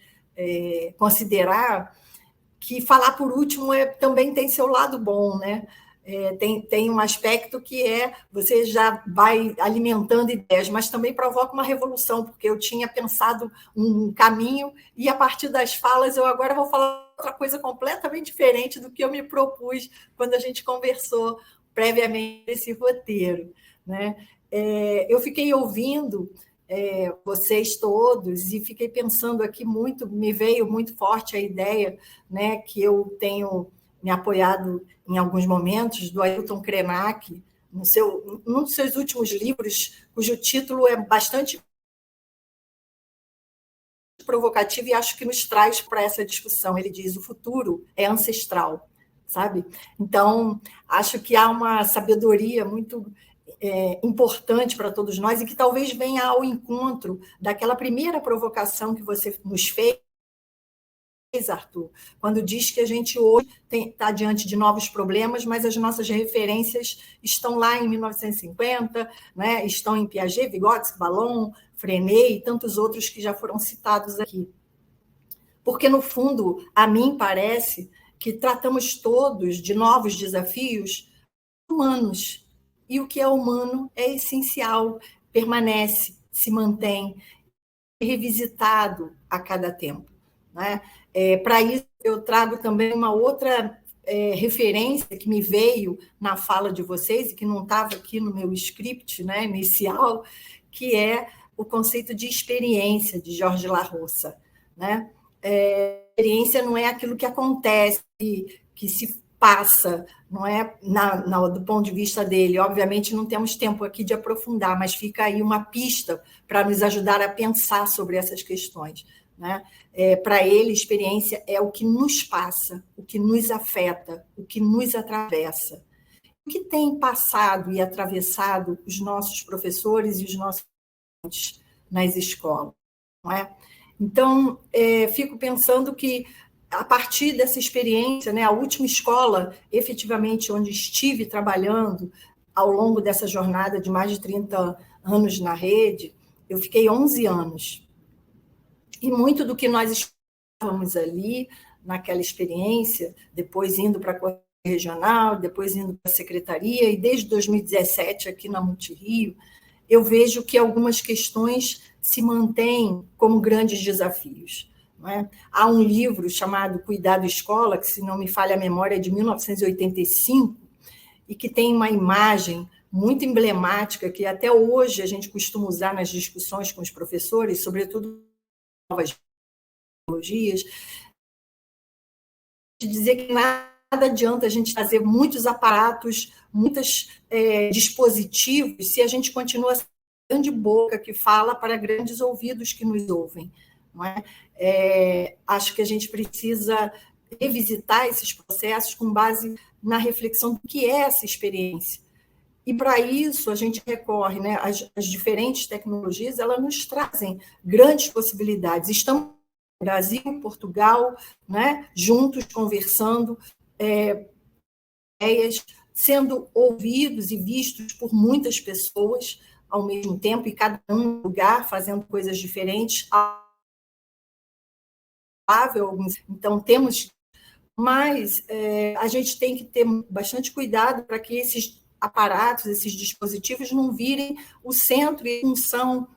considerar que falar por último também tem seu lado bom, né? Tem um aspecto que você já vai alimentando ideias, mas também provoca uma revolução, porque eu tinha pensado um caminho e, a partir das falas, eu agora vou falar outra coisa completamente diferente do que eu me propus quando a gente conversou previamente esse roteiro, né? Eu fiquei ouvindo vocês todos e fiquei pensando aqui me veio muito forte a ideia, né, que eu tenho me apoiado em alguns momentos, do Ailton Krenak, num dos seus últimos livros, cujo título é bastante provocativo e acho que nos traz para essa discussão. Ele diz: o futuro é ancestral, sabe? Então, acho que há uma sabedoria muito importante para todos nós e que talvez venha ao encontro daquela primeira provocação que você nos fez, Arthur, quando diz que a gente hoje está diante de novos problemas, mas as nossas referências estão lá em 1950, né? Estão em Piaget, Vygotsky, Ballon, Freinet e tantos outros que já foram citados aqui. Porque, no fundo, a mim parece que tratamos todos de novos desafios humanos. E o que é humano é essencial, permanece, se mantém, é revisitado a cada tempo, né? Para isso, eu trago também uma outra referência que me veio na fala de vocês e que não estava aqui no meu script, né, inicial, que é o conceito de experiência de Jorge Larossa, né? Experiência não é aquilo que acontece, que se passa, não é, do ponto de vista dele. Obviamente, não temos tempo aqui de aprofundar, mas fica aí uma pista para nos ajudar a pensar sobre essas questões, né? Para ele, experiência é o que nos passa, o que nos afeta, o que nos atravessa. O que tem passado e atravessado os nossos professores e os nossos estudantes nas escolas, não é? Então, fico pensando que, a partir dessa experiência, né, a última escola, efetivamente, onde estive trabalhando ao longo dessa jornada de mais de 30 anos na rede, eu fiquei 11 anos. E muito do que nós estávamos ali, naquela experiência, depois indo para a Correia Regional, depois indo para a Secretaria, e desde 2017 aqui na Multirio, eu vejo que algumas questões se mantêm como grandes desafios. Não é? Há um livro chamado Cuidado Escola, que, se não me falha a memória, é de 1985, e que tem uma imagem muito emblemática que até hoje a gente costuma usar nas discussões com os professores, sobretudo novas tecnologias, de dizer que nada adianta a gente fazer muitos aparatos, muitos dispositivos, se a gente continua sendo grande boca que fala para grandes ouvidos que nos ouvem. Não é? Acho que a gente precisa revisitar esses processos com base na reflexão do que é essa experiência. E, para isso, a gente recorre, né, às diferentes tecnologias, elas nos trazem grandes possibilidades. Estamos no Brasil, Portugal, né, juntos, conversando, ideias, sendo ouvidos e vistos por muitas pessoas ao mesmo tempo, e cada um no lugar, fazendo coisas diferentes. Então, temos... Mas a gente tem que ter bastante cuidado para que esses aparatos, esses dispositivos, não virem o centro e a função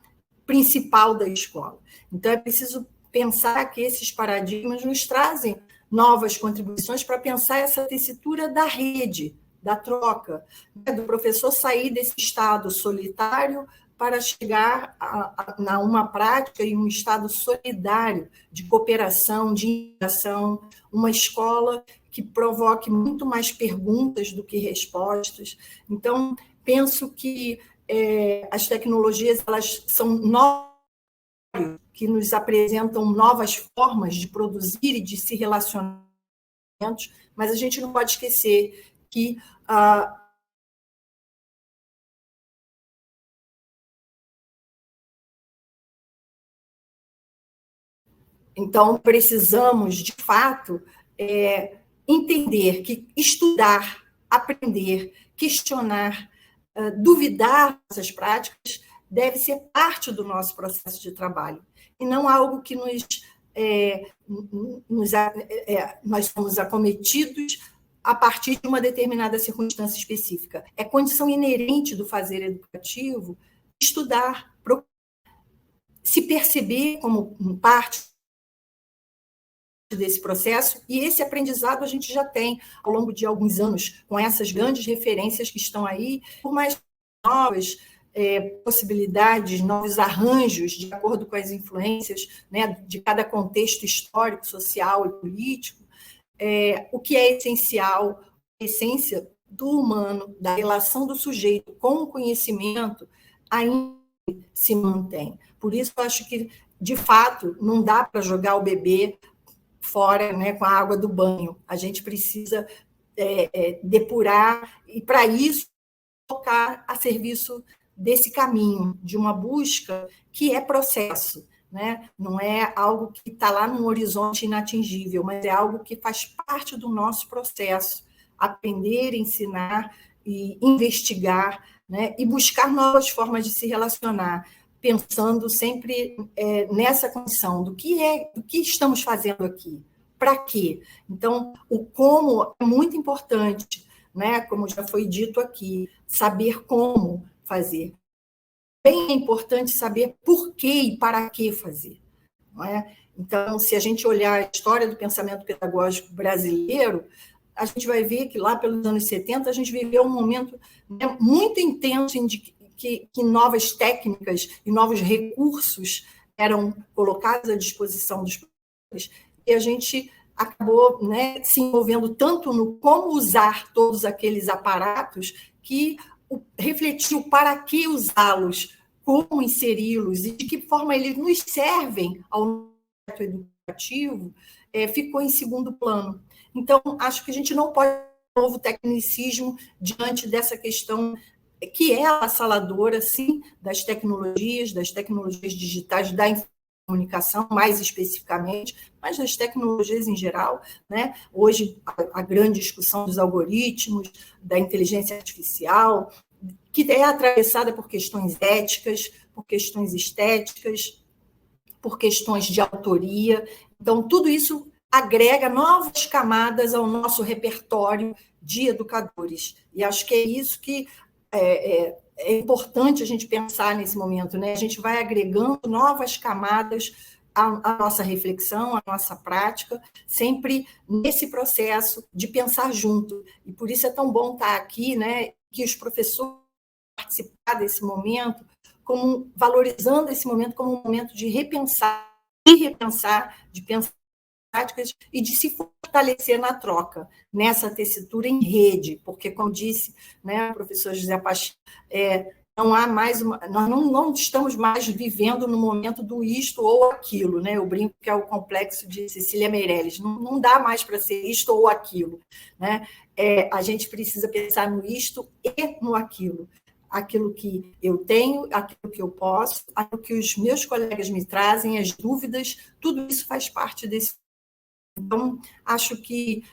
principal da escola. Então, é preciso pensar que esses paradigmas nos trazem novas contribuições para pensar essa tessitura da rede, da troca, né? Do professor sair desse estado solitário para chegar a uma prática e um estado solidário de cooperação, de interação, uma escola que provoque muito mais perguntas do que respostas. Então, penso que as tecnologias, elas são novas, que nos apresentam novas formas de produzir e de se relacionar, mas a gente não pode esquecer que então, precisamos, de fato, entender que estudar, aprender, questionar, duvidar dessas práticas deve ser parte do nosso processo de trabalho, e não algo que nós somos acometidos a partir de uma determinada circunstância específica. É condição inerente do fazer educativo estudar, se perceber como parte desse processo, e esse aprendizado a gente já tem ao longo de alguns anos, com essas grandes referências que estão aí, por mais novas possibilidades, novos arranjos, de acordo com as influências, né, de cada contexto histórico, social e político, o que é essencial, a essência do humano, da relação do sujeito com o conhecimento, ainda se mantém. Por isso, eu acho que, de fato, não dá para jogar o bebê fora, né, com a água do banho. A gente precisa depurar, e, para isso, colocar a serviço desse caminho, de uma busca que é processo, né? Não é algo que está lá num horizonte inatingível, mas é algo que faz parte do nosso processo. Aprender, ensinar e investigar, né? E buscar novas formas de se relacionar, pensando sempre nessa condição do que estamos fazendo aqui, para quê? Então, o como é muito importante, né? Como já foi dito aqui, saber como fazer. Bem é importante saber por que e para que fazer, não é? Então, se a gente olhar a história do pensamento pedagógico brasileiro, a gente vai ver que lá pelos anos 70 a gente viveu um momento, né, muito intenso em que novas técnicas e novos recursos eram colocados à disposição dos professores, e a gente acabou, né, se envolvendo tanto no como usar todos aqueles aparatos que refletiu para que usá-los, como inseri-los e de que forma eles nos servem ao projeto educativo, ficou em segundo plano. Então, acho que a gente não pode ter um novo tecnicismo diante dessa questão que é avassaladora, sim, das tecnologias digitais, da comunicação, mais especificamente, mas das tecnologias em geral, né? Hoje, a grande discussão dos algoritmos, da inteligência artificial, que é atravessada por questões éticas, por questões estéticas, por questões de autoria. Então, tudo isso agrega novas camadas ao nosso repertório de educadores. E acho que é isso que é importante a gente pensar nesse momento, né? A gente vai agregando novas camadas à nossa reflexão, à nossa prática, sempre nesse processo de pensar junto. E por isso é tão bom estar aqui, né? Que os professores participar desse momento, como valorizando esse momento como um momento de repensar, de pensar práticas e de se fortalecer na troca, nessa tessitura em rede, porque, como disse, né, o professor José Pacheco, não há mais nós não estamos mais vivendo no momento do isto ou aquilo, né? Eu brinco que é o complexo de Cecília Meirelles, não dá mais para ser isto ou aquilo, né? A gente precisa pensar no isto e no aquilo. Aquilo que eu tenho, aquilo que eu posso, aquilo que os meus colegas me trazem, as dúvidas, tudo isso faz parte desse. Então, acho que,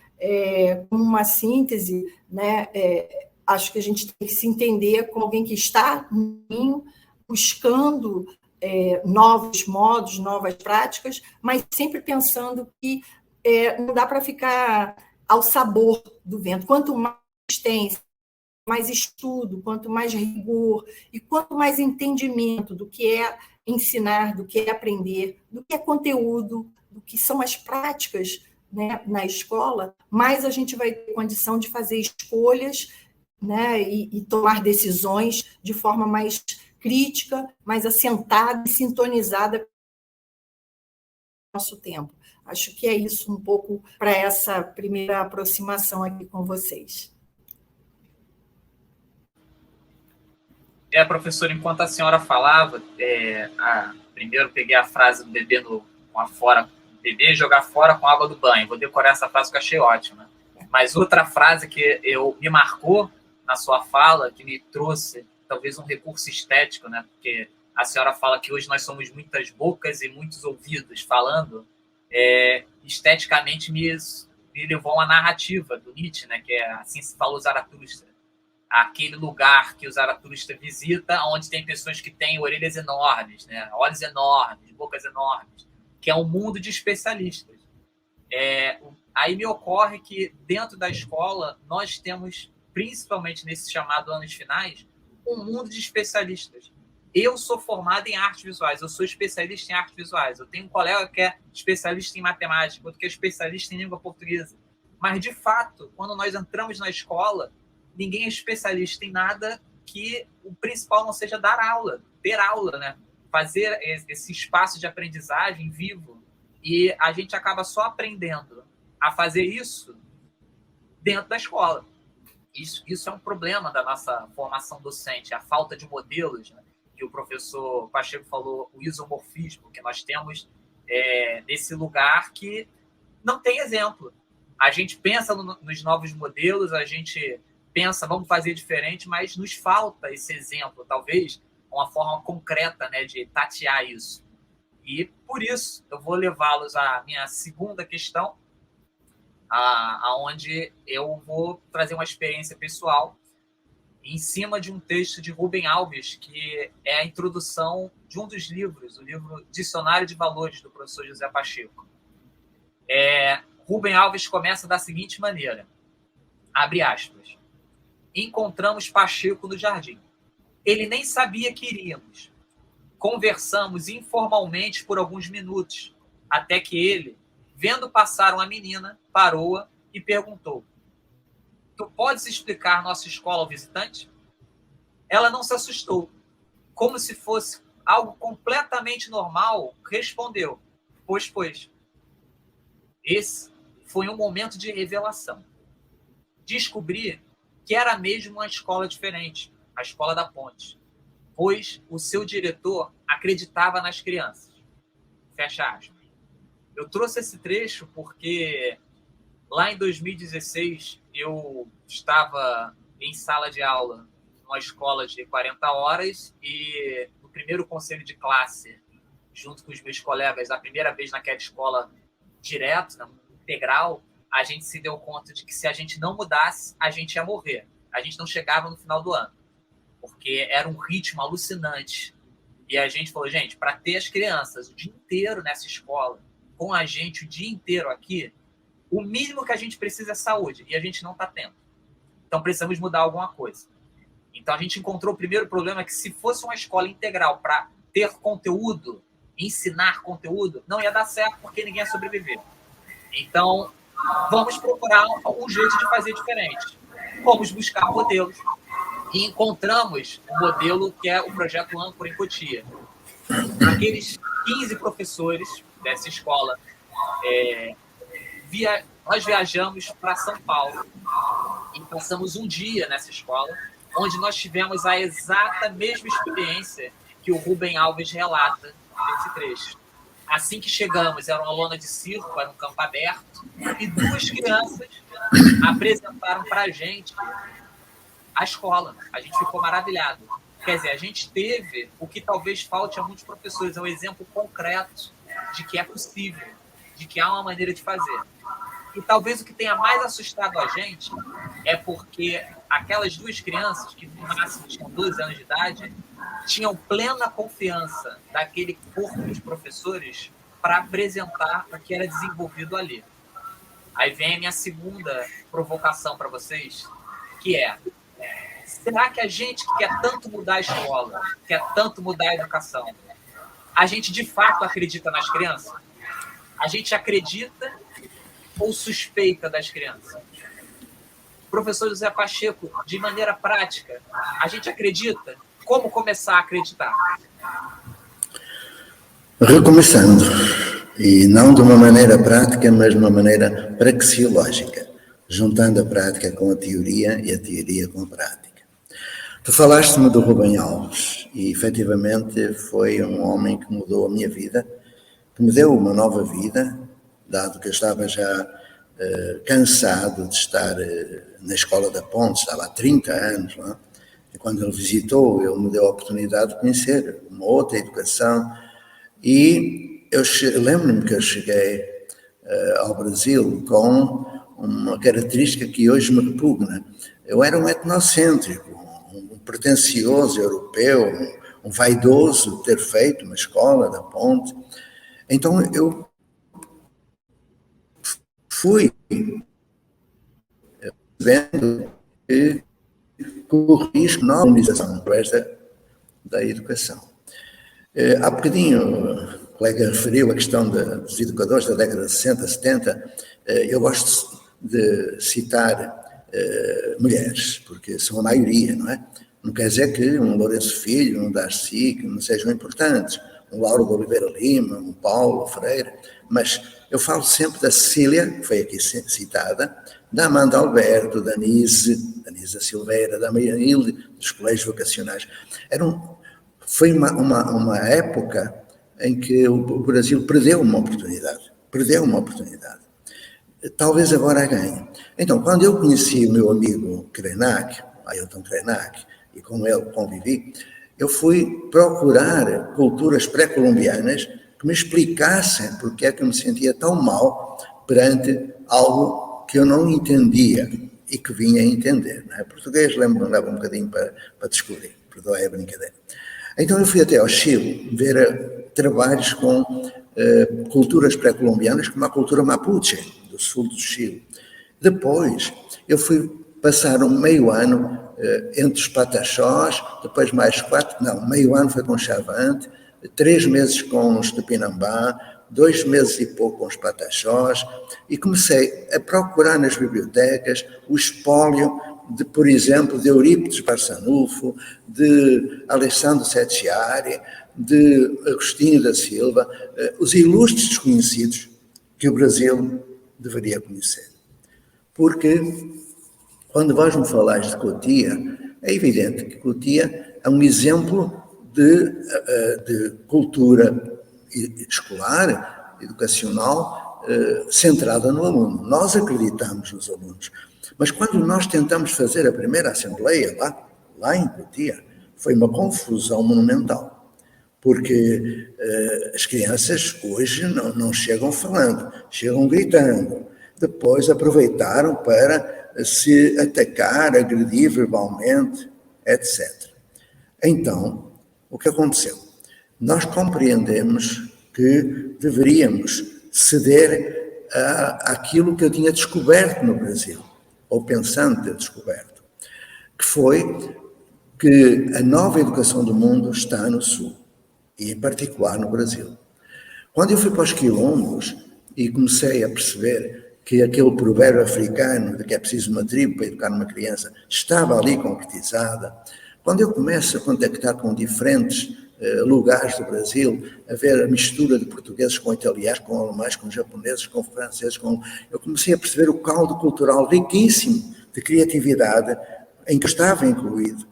como uma síntese, né, acho que a gente tem que se entender como alguém que está no caminho, buscando novos modos, novas práticas, mas sempre pensando que não dá para ficar ao sabor do vento. Quanto mais tem, mais estudo, quanto mais rigor e quanto mais entendimento do que é ensinar, do que é aprender, do que é conteúdo, do que são as práticas, né, na escola, mais a gente vai ter condição de fazer escolhas, né, e tomar decisões de forma mais crítica, mais assentada e sintonizada com o nosso tempo. Acho que é isso um pouco para essa primeira aproximação aqui com vocês. Professora, enquanto a senhora falava, primeiro peguei a frase do bebê bebê jogar fora com água do banho. Vou decorar essa frase que eu achei ótima. Mas outra frase que me marcou na sua fala, que me trouxe talvez um recurso estético, né? Porque a senhora fala que hoje nós somos muitas bocas e muitos ouvidos falando, esteticamente me levou a uma narrativa do Nietzsche, né? Que é Assim se falou Zaratustra. Aquele lugar que o Zaratustra visita, onde tem pessoas que têm orelhas enormes, né? Olhos enormes, bocas enormes, que é um mundo de especialistas. Aí me ocorre que dentro da escola nós temos, principalmente nesse chamado anos finais, um mundo de especialistas. Eu sou formado em artes visuais, eu sou especialista em artes visuais, eu tenho um colega que é especialista em matemática, outro que é especialista em língua portuguesa. Mas, de fato, quando nós entramos na escola, ninguém é especialista em nada que o principal não seja dar aula, ter aula, né? Fazer esse espaço de aprendizagem vivo. E a gente acaba só aprendendo a fazer isso dentro da escola. Isso é um problema da nossa formação docente, a falta de modelos, né? Que o professor Pacheco falou, o isomorfismo, que nós temos nesse lugar que não tem exemplo. A gente pensa nos novos modelos, a gente pensa, vamos fazer diferente, mas nos falta esse exemplo, talvez uma forma concreta, né, de tatear isso. E, por isso, eu vou levá-los à minha segunda questão, aonde eu vou trazer uma experiência pessoal em cima de um texto de Rubem Alves, que é a introdução de um dos livros, o livro Dicionário de Valores, do professor José Pacheco. Rubem Alves começa da seguinte maneira, abre aspas, encontramos Pacheco no jardim. Ele nem sabia que iríamos. Conversamos informalmente por alguns minutos, até que ele, vendo passar uma menina, parou-a e perguntou, tu podes explicar nossa escola ao visitante? Ela não se assustou. Como se fosse algo completamente normal, respondeu, pois. Esse foi um momento de revelação. Descobri que era mesmo uma escola diferente, a Escola da Ponte, pois o seu diretor acreditava nas crianças. Fecha aspas. Eu trouxe esse trecho porque lá em 2016 eu estava em sala de aula numa escola de 40 horas e no primeiro conselho de classe, junto com os meus colegas, a primeira vez naquela escola direto, integral, a gente se deu conta de que se a gente não mudasse, a gente ia morrer. A gente não chegava no final do ano, porque era um ritmo alucinante. E a gente falou, gente, para ter as crianças o dia inteiro nessa escola, com a gente o dia inteiro aqui, o mínimo que a gente precisa é saúde, e a gente não está tendo. Então precisamos mudar alguma coisa. Então a gente encontrou o primeiro problema, que se fosse uma escola integral para ter conteúdo, ensinar conteúdo, não ia dar certo porque ninguém ia sobreviver. Então, vamos procurar um jeito de fazer diferente. Vamos buscar modelos. E encontramos um modelo que é o Projeto Âncora em Cotia. Aqueles 15 professores dessa escola, nós viajamos para São Paulo e passamos um dia nessa escola, onde nós tivemos a exata mesma experiência que o Rubem Alves relata nesse trecho. Assim que chegamos, era uma lona de circo, era um campo aberto, e 2 crianças apresentaram para a gente a escola. A gente ficou maravilhado. Quer dizer, a gente teve o que talvez falte a muitos professores, é um exemplo concreto de que é possível, de que há uma maneira de fazer. E talvez o que tenha mais assustado a gente é porque aquelas 2 crianças, que no máximo tinham 12 anos de idade, tinham plena confiança daquele corpo de professores para apresentar o que era desenvolvido ali. Aí vem a minha segunda provocação para vocês, que é: será que a gente que quer tanto mudar a escola, quer tanto mudar a educação, a gente de fato acredita nas crianças? A gente acredita ou suspeita das crianças? Professor José Pacheco, de maneira prática, a gente acredita? Como começar a acreditar? Recomeçando, e não de uma maneira prática, mas de uma maneira praxeológica, juntando a prática com a teoria e a teoria com a prática. Tu falaste-me do Rubem Alves, e efetivamente foi um homem que mudou a minha vida, que me deu uma nova vida, dado que eu estava já cansado de estar na Escola da Ponte, estava há 30 anos, não é? E quando ele visitou, ele me deu a oportunidade de conhecer uma outra educação, e eu lembro-me que eu cheguei ao Brasil com uma característica que hoje me repugna. Eu era um etnocêntrico, um pretencioso europeu, um vaidoso de ter feito uma escola da Ponte. Então eu fui vendo que corro risco na organização da educação. Há bocadinho o colega referiu a questão dos educadores da década de 60, 70. Eu gosto de citar mulheres, porque são a maioria, não é? Não quer dizer que um Lourenço Filho, um Darcy, que não sejam importantes, um Lauro de Oliveira Lima, um Paulo Freire, mas eu falo sempre da Cecília, que foi aqui citada, da Amanda Alberto, da Anisa Silveira, da Maria Hilde, dos colégios vocacionais. Foi uma época em que o Brasil perdeu uma oportunidade. Talvez agora a ganhe. Então, quando eu conheci o meu amigo Krenak, Ailton Krenak, e com ele convivi, eu fui procurar culturas pré-colombianas que me explicassem porque é que eu me sentia tão mal perante algo que eu não entendia e que vinha a entender. Não é? Português leva um bocadinho para descobrir, perdoe a brincadeira. Então eu fui até ao Chile ver trabalhos com culturas pré-colombianas, como a cultura mapuche, do sul do Chile. Depois eu fui passar um meio ano entre os Pataxós, depois mais meio ano foi com Chavante, 3 meses com os Tupinambá, 2 meses e pouco com os Pataxós, e comecei a procurar nas bibliotecas o espólio, por exemplo, de Eurípides Barçanufo, de Alessandro Secchiari, de Agostinho da Silva, os ilustres desconhecidos que o Brasil deveria conhecer. Porque, quando vós me falais de Cotia, é evidente que Cotia é um exemplo de cultura escolar, educacional, centrada no aluno. Nós acreditamos nos alunos. Mas quando nós tentamos fazer a primeira assembleia lá em Cotia, foi uma confusão monumental. Porque as crianças hoje não chegam falando, chegam gritando. Depois aproveitaram para se atacar, agredir verbalmente, etc. Então, o que aconteceu? Nós compreendemos que deveríamos ceder àquilo que eu tinha descoberto no Brasil, ou pensando ter descoberto, que foi que a nova educação do mundo está no Sul, e em particular no Brasil. Quando eu fui para os quilombos e comecei a perceber que aquele provérbio africano de que é preciso uma tribo para educar uma criança estava ali concretizada, quando eu começo a contactar com diferentes lugares do Brasil, a ver a mistura de portugueses com italianos, com alemães, com japoneses, com franceses, eu comecei a perceber o caldo cultural riquíssimo de criatividade em que estava incluído.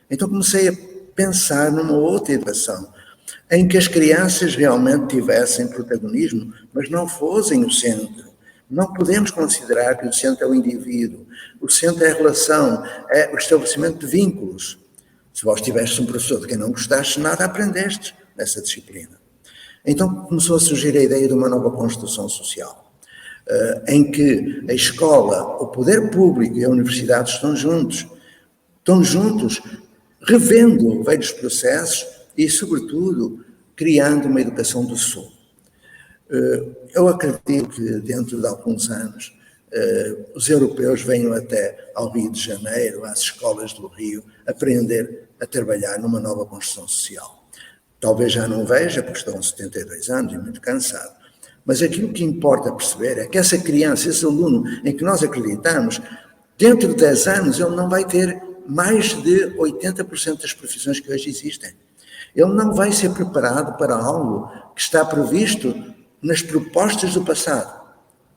Então comecei a pensar numa outra educação, em que as crianças realmente tivessem protagonismo, mas não fossem o centro. Não podemos considerar que o centro é o indivíduo. O centro é a relação, é o estabelecimento de vínculos. Se vós tivesses um professor de quem não gostasses, nada aprendestes nessa disciplina. Então começou a surgir a ideia de uma nova construção social, em que a escola, o poder público e a universidade estão juntos, revendo velhos processos e, sobretudo, criando uma educação do Sul. Eu acredito que dentro de alguns anos os europeus venham até ao Rio de Janeiro, às escolas do Rio, aprender a trabalhar numa nova construção social. Talvez já não veja, porque estão 72 anos e muito cansado, mas aquilo que importa perceber é que essa criança, esse aluno em que nós acreditamos, dentro de 10 anos ele não vai ter mais de 80% das profissões que hoje existem. Ele não vai ser preparado para algo que está previsto nas propostas do passado,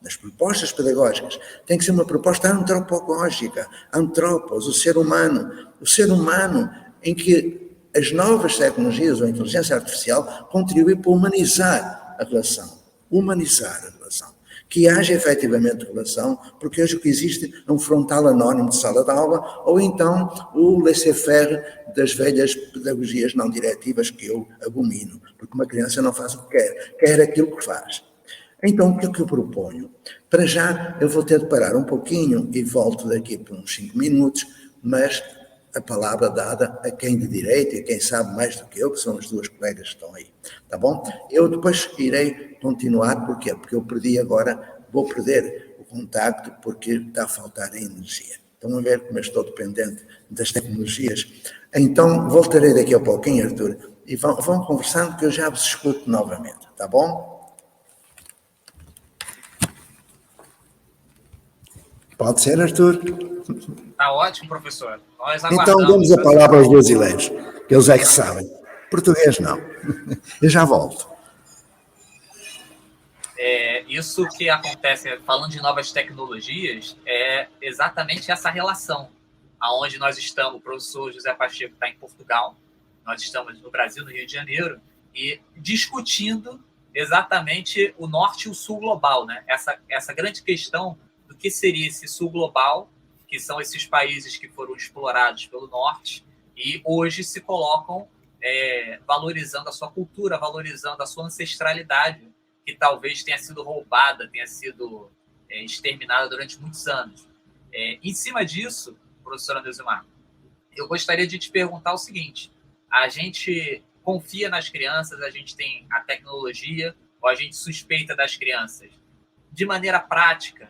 nas propostas pedagógicas. Tem que ser uma proposta antropológica, antropos, o ser humano em que as novas tecnologias ou a inteligência artificial contribuem para humanizar a relação, que haja efetivamente relação, porque hoje o que existe é um frontal anónimo de sala de aula, ou então o laissez-faire das velhas pedagogias não diretivas que eu abomino, porque uma criança não faz o que quer aquilo que faz. Então, o que é que eu proponho? Para já, eu vou ter de parar um pouquinho e volto daqui por uns 5 minutos, mas a palavra dada a quem de direito e quem sabe mais do que eu, que são as duas colegas que estão aí, tá bom? Eu depois irei continuar, porquê? Porque eu vou perder o contacto porque está a faltar a energia. Estão a ver como eu estou dependente das tecnologias. Então, voltarei daqui a pouquinho, Arthur, e vão conversando que eu já vos escuto novamente, tá bom? Pode ser, Arthur? Está ótimo, professor. Nós então, damos a palavra aos brasileiros, que eles é que sabem. Português, não. Eu já volto. Isso que acontece, falando de novas tecnologias, é exatamente essa relação. Aonde nós estamos, o professor José Pacheco está em Portugal, nós estamos no Brasil, no Rio de Janeiro, e discutindo exatamente o norte e o sul global, né? Essa grande questão do que seria esse sul global, que são esses países que foram explorados pelo norte e hoje se colocam valorizando a sua cultura, valorizando a sua ancestralidade, que talvez tenha sido roubada, tenha sido exterminada durante muitos anos. Em cima disso, professora Neusimar, eu gostaria de te perguntar o seguinte: a gente confia nas crianças, a gente tem a tecnologia, ou a gente suspeita das crianças? De maneira prática,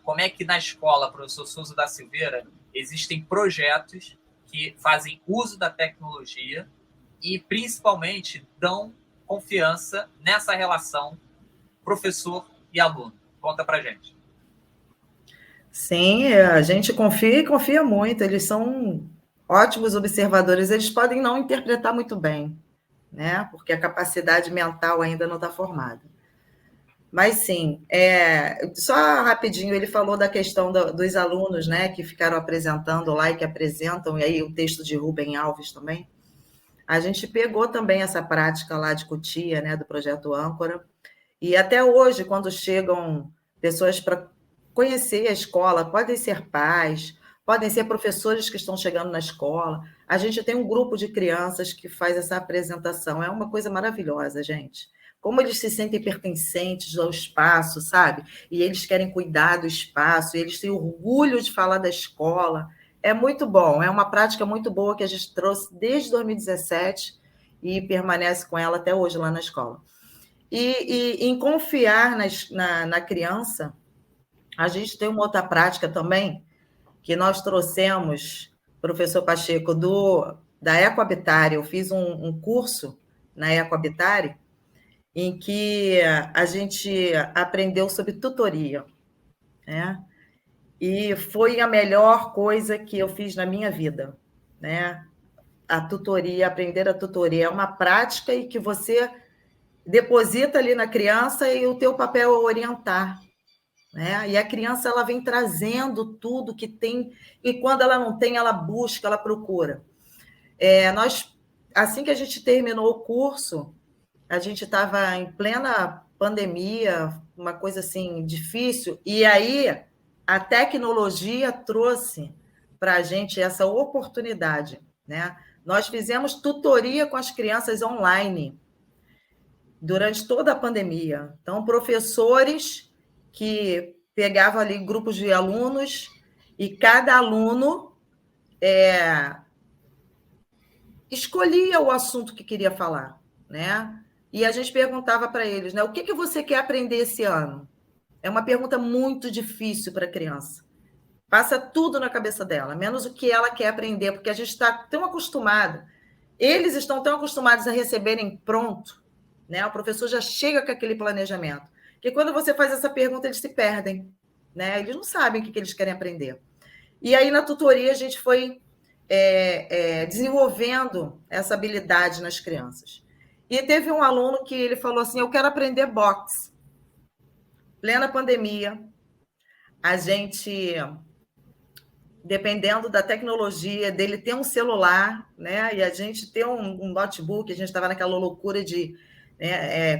como é que na escola, professor Souza da Silveira, existem projetos que fazem uso da tecnologia e, principalmente, dão confiança nessa relação professor e aluno? Conta pra gente. Sim, a gente confia e confia muito. Eles são ótimos observadores. Eles podem não interpretar muito bem, né? Porque a capacidade mental ainda não está formada. Mas sim, só rapidinho, ele falou da questão dos alunos, né, que ficaram apresentando lá e que apresentam, e aí o texto de Rubem Alves também. A gente pegou também essa prática lá de Cotia, né, do Projeto Âncora, e até hoje, quando chegam pessoas para conhecer a escola, podem ser pais, podem ser professores que estão chegando na escola, a gente tem um grupo de crianças que faz essa apresentação, é uma coisa maravilhosa, gente. Como eles se sentem pertencentes ao espaço, sabe? E eles querem cuidar do espaço, e eles têm orgulho de falar da escola. É muito bom, é uma prática muito boa que a gente trouxe desde 2017 e permanece com ela até hoje lá na escola. E em confiar na criança, a gente tem uma outra prática também, que nós trouxemos, professor Pacheco, da Ecohabitat. Eu fiz um curso na Ecohabitat, em que a gente aprendeu sobre tutoria, né? E foi a melhor coisa que eu fiz na minha vida, né? A tutoria, aprender a tutoria é uma prática e que você deposita ali na criança e o teu papel é orientar, né? E a criança ela vem trazendo tudo que tem e quando ela não tem, ela busca, ela procura. Assim que a gente terminou o curso, a gente estava em plena pandemia, uma coisa assim difícil, e aí a tecnologia trouxe para a gente essa oportunidade, né? Nós fizemos tutoria com as crianças online durante toda a pandemia. Então, professores que pegavam ali grupos de alunos e cada aluno escolhia o assunto que queria falar, né? E a gente perguntava para eles, né? O que você quer aprender esse ano? É uma pergunta muito difícil para a criança. Passa tudo na cabeça dela, menos o que ela quer aprender, porque a gente está tão acostumado. Eles estão tão acostumados a receberem pronto, né? O professor já chega com aquele planejamento. Que quando você faz essa pergunta, eles se perdem, né? Eles não sabem o que eles querem aprender. E aí, na tutoria, a gente foi desenvolvendo essa habilidade nas crianças. E teve um aluno que ele falou assim, eu quero aprender boxe. Plena pandemia, a gente, dependendo da tecnologia, dele ter um celular, né? E a gente ter um notebook, a gente estava naquela loucura de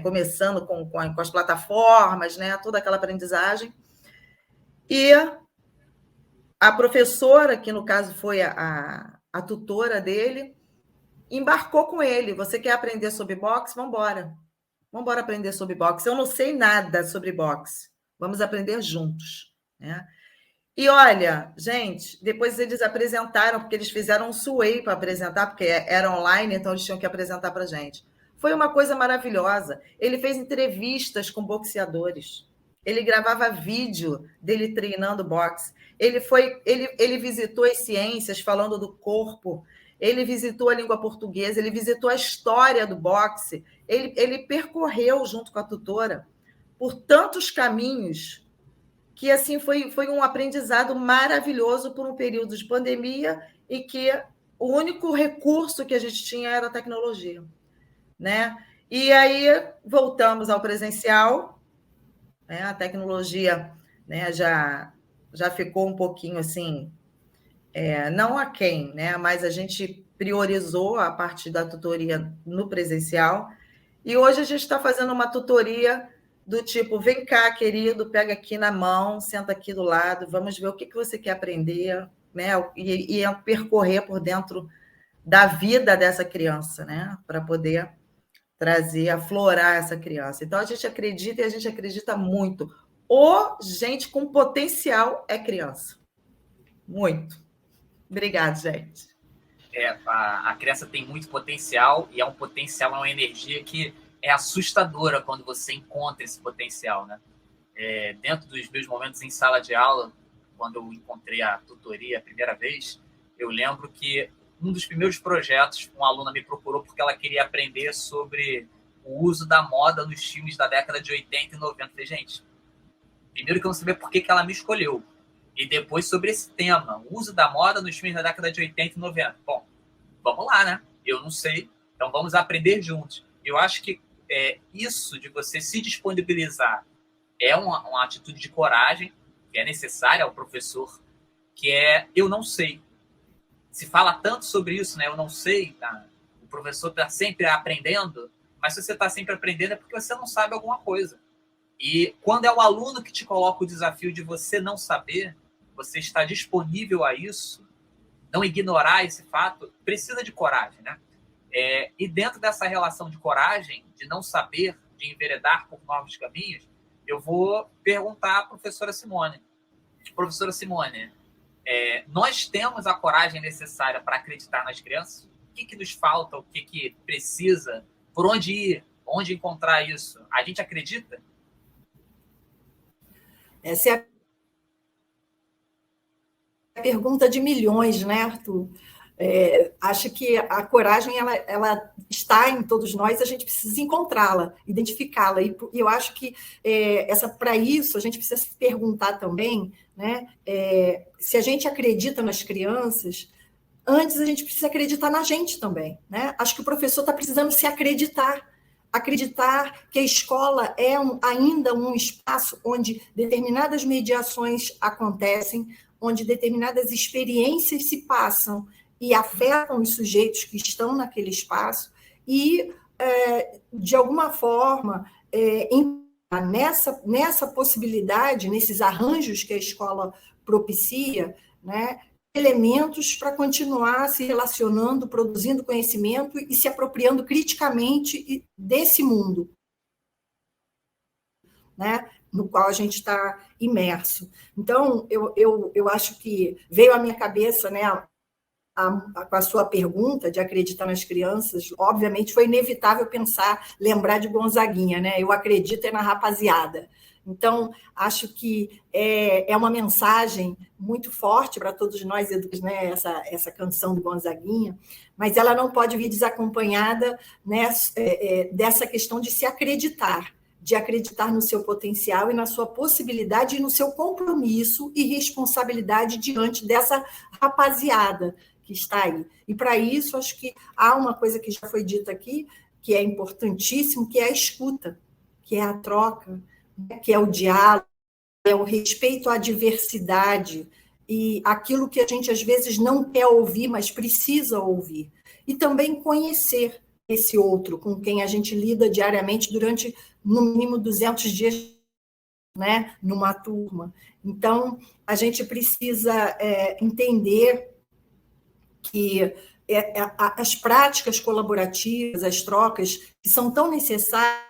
começando com as plataformas, né? Toda aquela aprendizagem. E a professora, que no caso foi a tutora dele, embarcou com ele. Você quer aprender sobre boxe? Vamos embora. Vamos embora aprender sobre boxe. Eu não sei nada sobre boxe. Vamos aprender juntos, né? E olha, gente, depois eles apresentaram, porque eles fizeram um sway para apresentar, porque era online, então eles tinham que apresentar para a gente. Foi uma coisa maravilhosa. Ele fez entrevistas com boxeadores. Ele gravava vídeo dele treinando boxe. Ele visitou as ciências falando do corpo. Ele visitou a língua portuguesa. Ele visitou a história do boxe. Ele percorreu junto com a tutora por tantos caminhos que assim foi um aprendizado maravilhoso por um período de pandemia e que o único recurso que a gente tinha era a tecnologia, né? E aí voltamos ao presencial, né? A tecnologia, né, já ficou um pouquinho assim, não aquém, né? Mas a gente priorizou a parte da tutoria no presencial e hoje a gente está fazendo uma tutoria do tipo, vem cá, querido, pega aqui na mão, senta aqui do lado, vamos ver o que você quer aprender, né? E percorrer por dentro da vida dessa criança, né? Para poder trazer, aflorar essa criança. Então, a gente acredita e a gente acredita muito. Gente com potencial é criança. Muito. Obrigada, gente. A criança tem muito potencial e é uma energia que é assustadora quando você encontra esse potencial, né? Dentro dos meus momentos em sala de aula, quando eu encontrei a tutoria a primeira vez, eu lembro que um dos primeiros projetos, uma aluna me procurou porque ela queria aprender sobre o uso da moda nos filmes da década de 80 e 90. Eu falei, gente, primeiro que eu não sabia por que ela me escolheu. E depois sobre esse tema, o uso da moda nos filmes da década de 80 e 90. Bom, vamos lá, né? Eu não sei, então vamos aprender juntos. Eu acho que isso de você se disponibilizar é uma atitude de coragem que é necessária ao professor, que é eu não sei. Se fala tanto sobre isso, né? Eu não sei, tá? O professor está sempre aprendendo, mas se você está sempre aprendendo é porque você não sabe alguma coisa. E quando é o aluno que te coloca o desafio de você não saber, você está disponível a isso, não ignorar esse fato, precisa de coragem, né? E dentro dessa relação de coragem, de não saber, de enveredar por novos caminhos, eu vou perguntar à professora Simone. Professora Simone, nós temos a coragem necessária para acreditar nas crianças? O que nos falta? O que precisa? Por onde ir? Onde encontrar isso? A gente acredita? Essa é a pergunta de milhões, né, Arthur? Acho que a coragem ela está em todos nós, a gente precisa encontrá-la, identificá-la. E eu acho que para isso a gente precisa se perguntar também, né, se a gente acredita nas crianças, antes a gente precisa acreditar na gente também, né? Acho que o professor está precisando se acreditar que a escola é ainda um espaço onde determinadas mediações acontecem, onde determinadas experiências se passam e afetam os sujeitos que estão naquele espaço e, de alguma forma, nessa possibilidade, nesses arranjos que a escola propicia, né, elementos para continuar se relacionando, produzindo conhecimento e se apropriando criticamente desse mundo, né, no qual a gente está imerso. Então, eu acho que veio à minha cabeça, né, com a sua pergunta de acreditar nas crianças, obviamente foi inevitável lembrar de Gonzaguinha, né? Eu acredito na rapaziada. Então, acho que é uma mensagem muito forte para todos nós, né, essa canção do Gonzaguinha, mas ela não pode vir desacompanhada, né, dessa questão de se acreditar, de acreditar no seu potencial e na sua possibilidade e no seu compromisso e responsabilidade diante dessa rapaziada que está aí. E, para isso, acho que há uma coisa que já foi dita aqui, que é importantíssimo, que é a escuta, que é a troca, né? Que é o diálogo, é o respeito à diversidade e aquilo que a gente, às vezes, não quer ouvir, mas precisa ouvir. E também conhecer esse outro com quem a gente lida diariamente durante, no mínimo, 200 dias, né, numa turma. Então, a gente precisa entender que as práticas colaborativas, as trocas, que são tão necessárias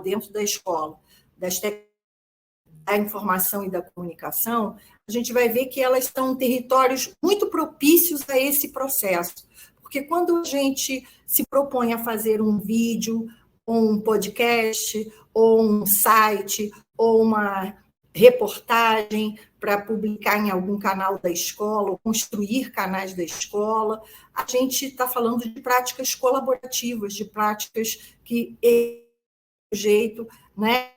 dentro da escola, da informação e da comunicação, a gente vai ver que elas são territórios muito propícios a esse processo. Porque quando a gente se propõe a fazer um vídeo, ou um podcast, ou um site, ou uma reportagem para publicar em algum canal da escola, ou construir canais da escola, a gente está falando de práticas colaborativas, de práticas que jeito, né,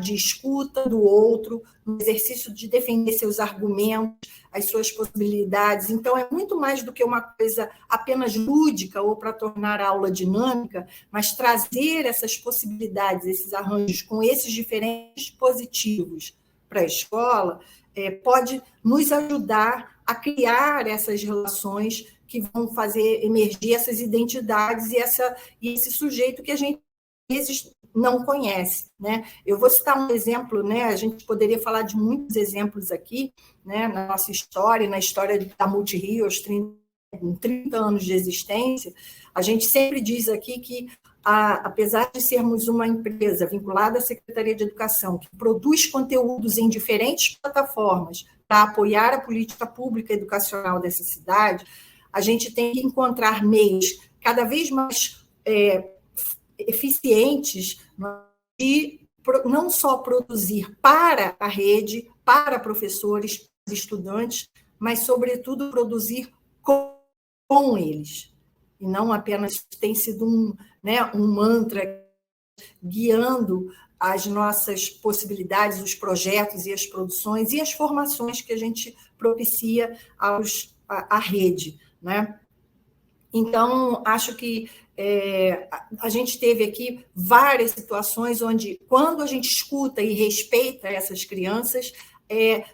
de escuta do outro, no exercício de defender seus argumentos, as suas possibilidades. Então, é muito mais do que uma coisa apenas lúdica ou para tornar a aula dinâmica, mas trazer essas possibilidades, esses arranjos com esses diferentes dispositivos para a escola, pode nos ajudar a criar essas relações que vão fazer emergir essas identidades e esse sujeito que a gente às vezes não conhece, né? Eu vou citar um exemplo, né? A gente poderia falar de muitos exemplos aqui, né? Na nossa história, na história da Multirio, aos 30 anos de existência, a gente sempre diz aqui que, apesar de sermos uma empresa vinculada à Secretaria de Educação, que produz conteúdos em diferentes plataformas para apoiar a política pública educacional dessa cidade, a gente tem que encontrar meios cada vez mais eficientes de não só produzir para a rede, para professores, estudantes, mas, sobretudo, produzir com eles. E não apenas tem sido um mantra guiando as nossas possibilidades, os projetos e as produções e as formações que a gente propicia à rede, né? Então, acho que a gente teve aqui várias situações onde, quando a gente escuta e respeita essas crianças,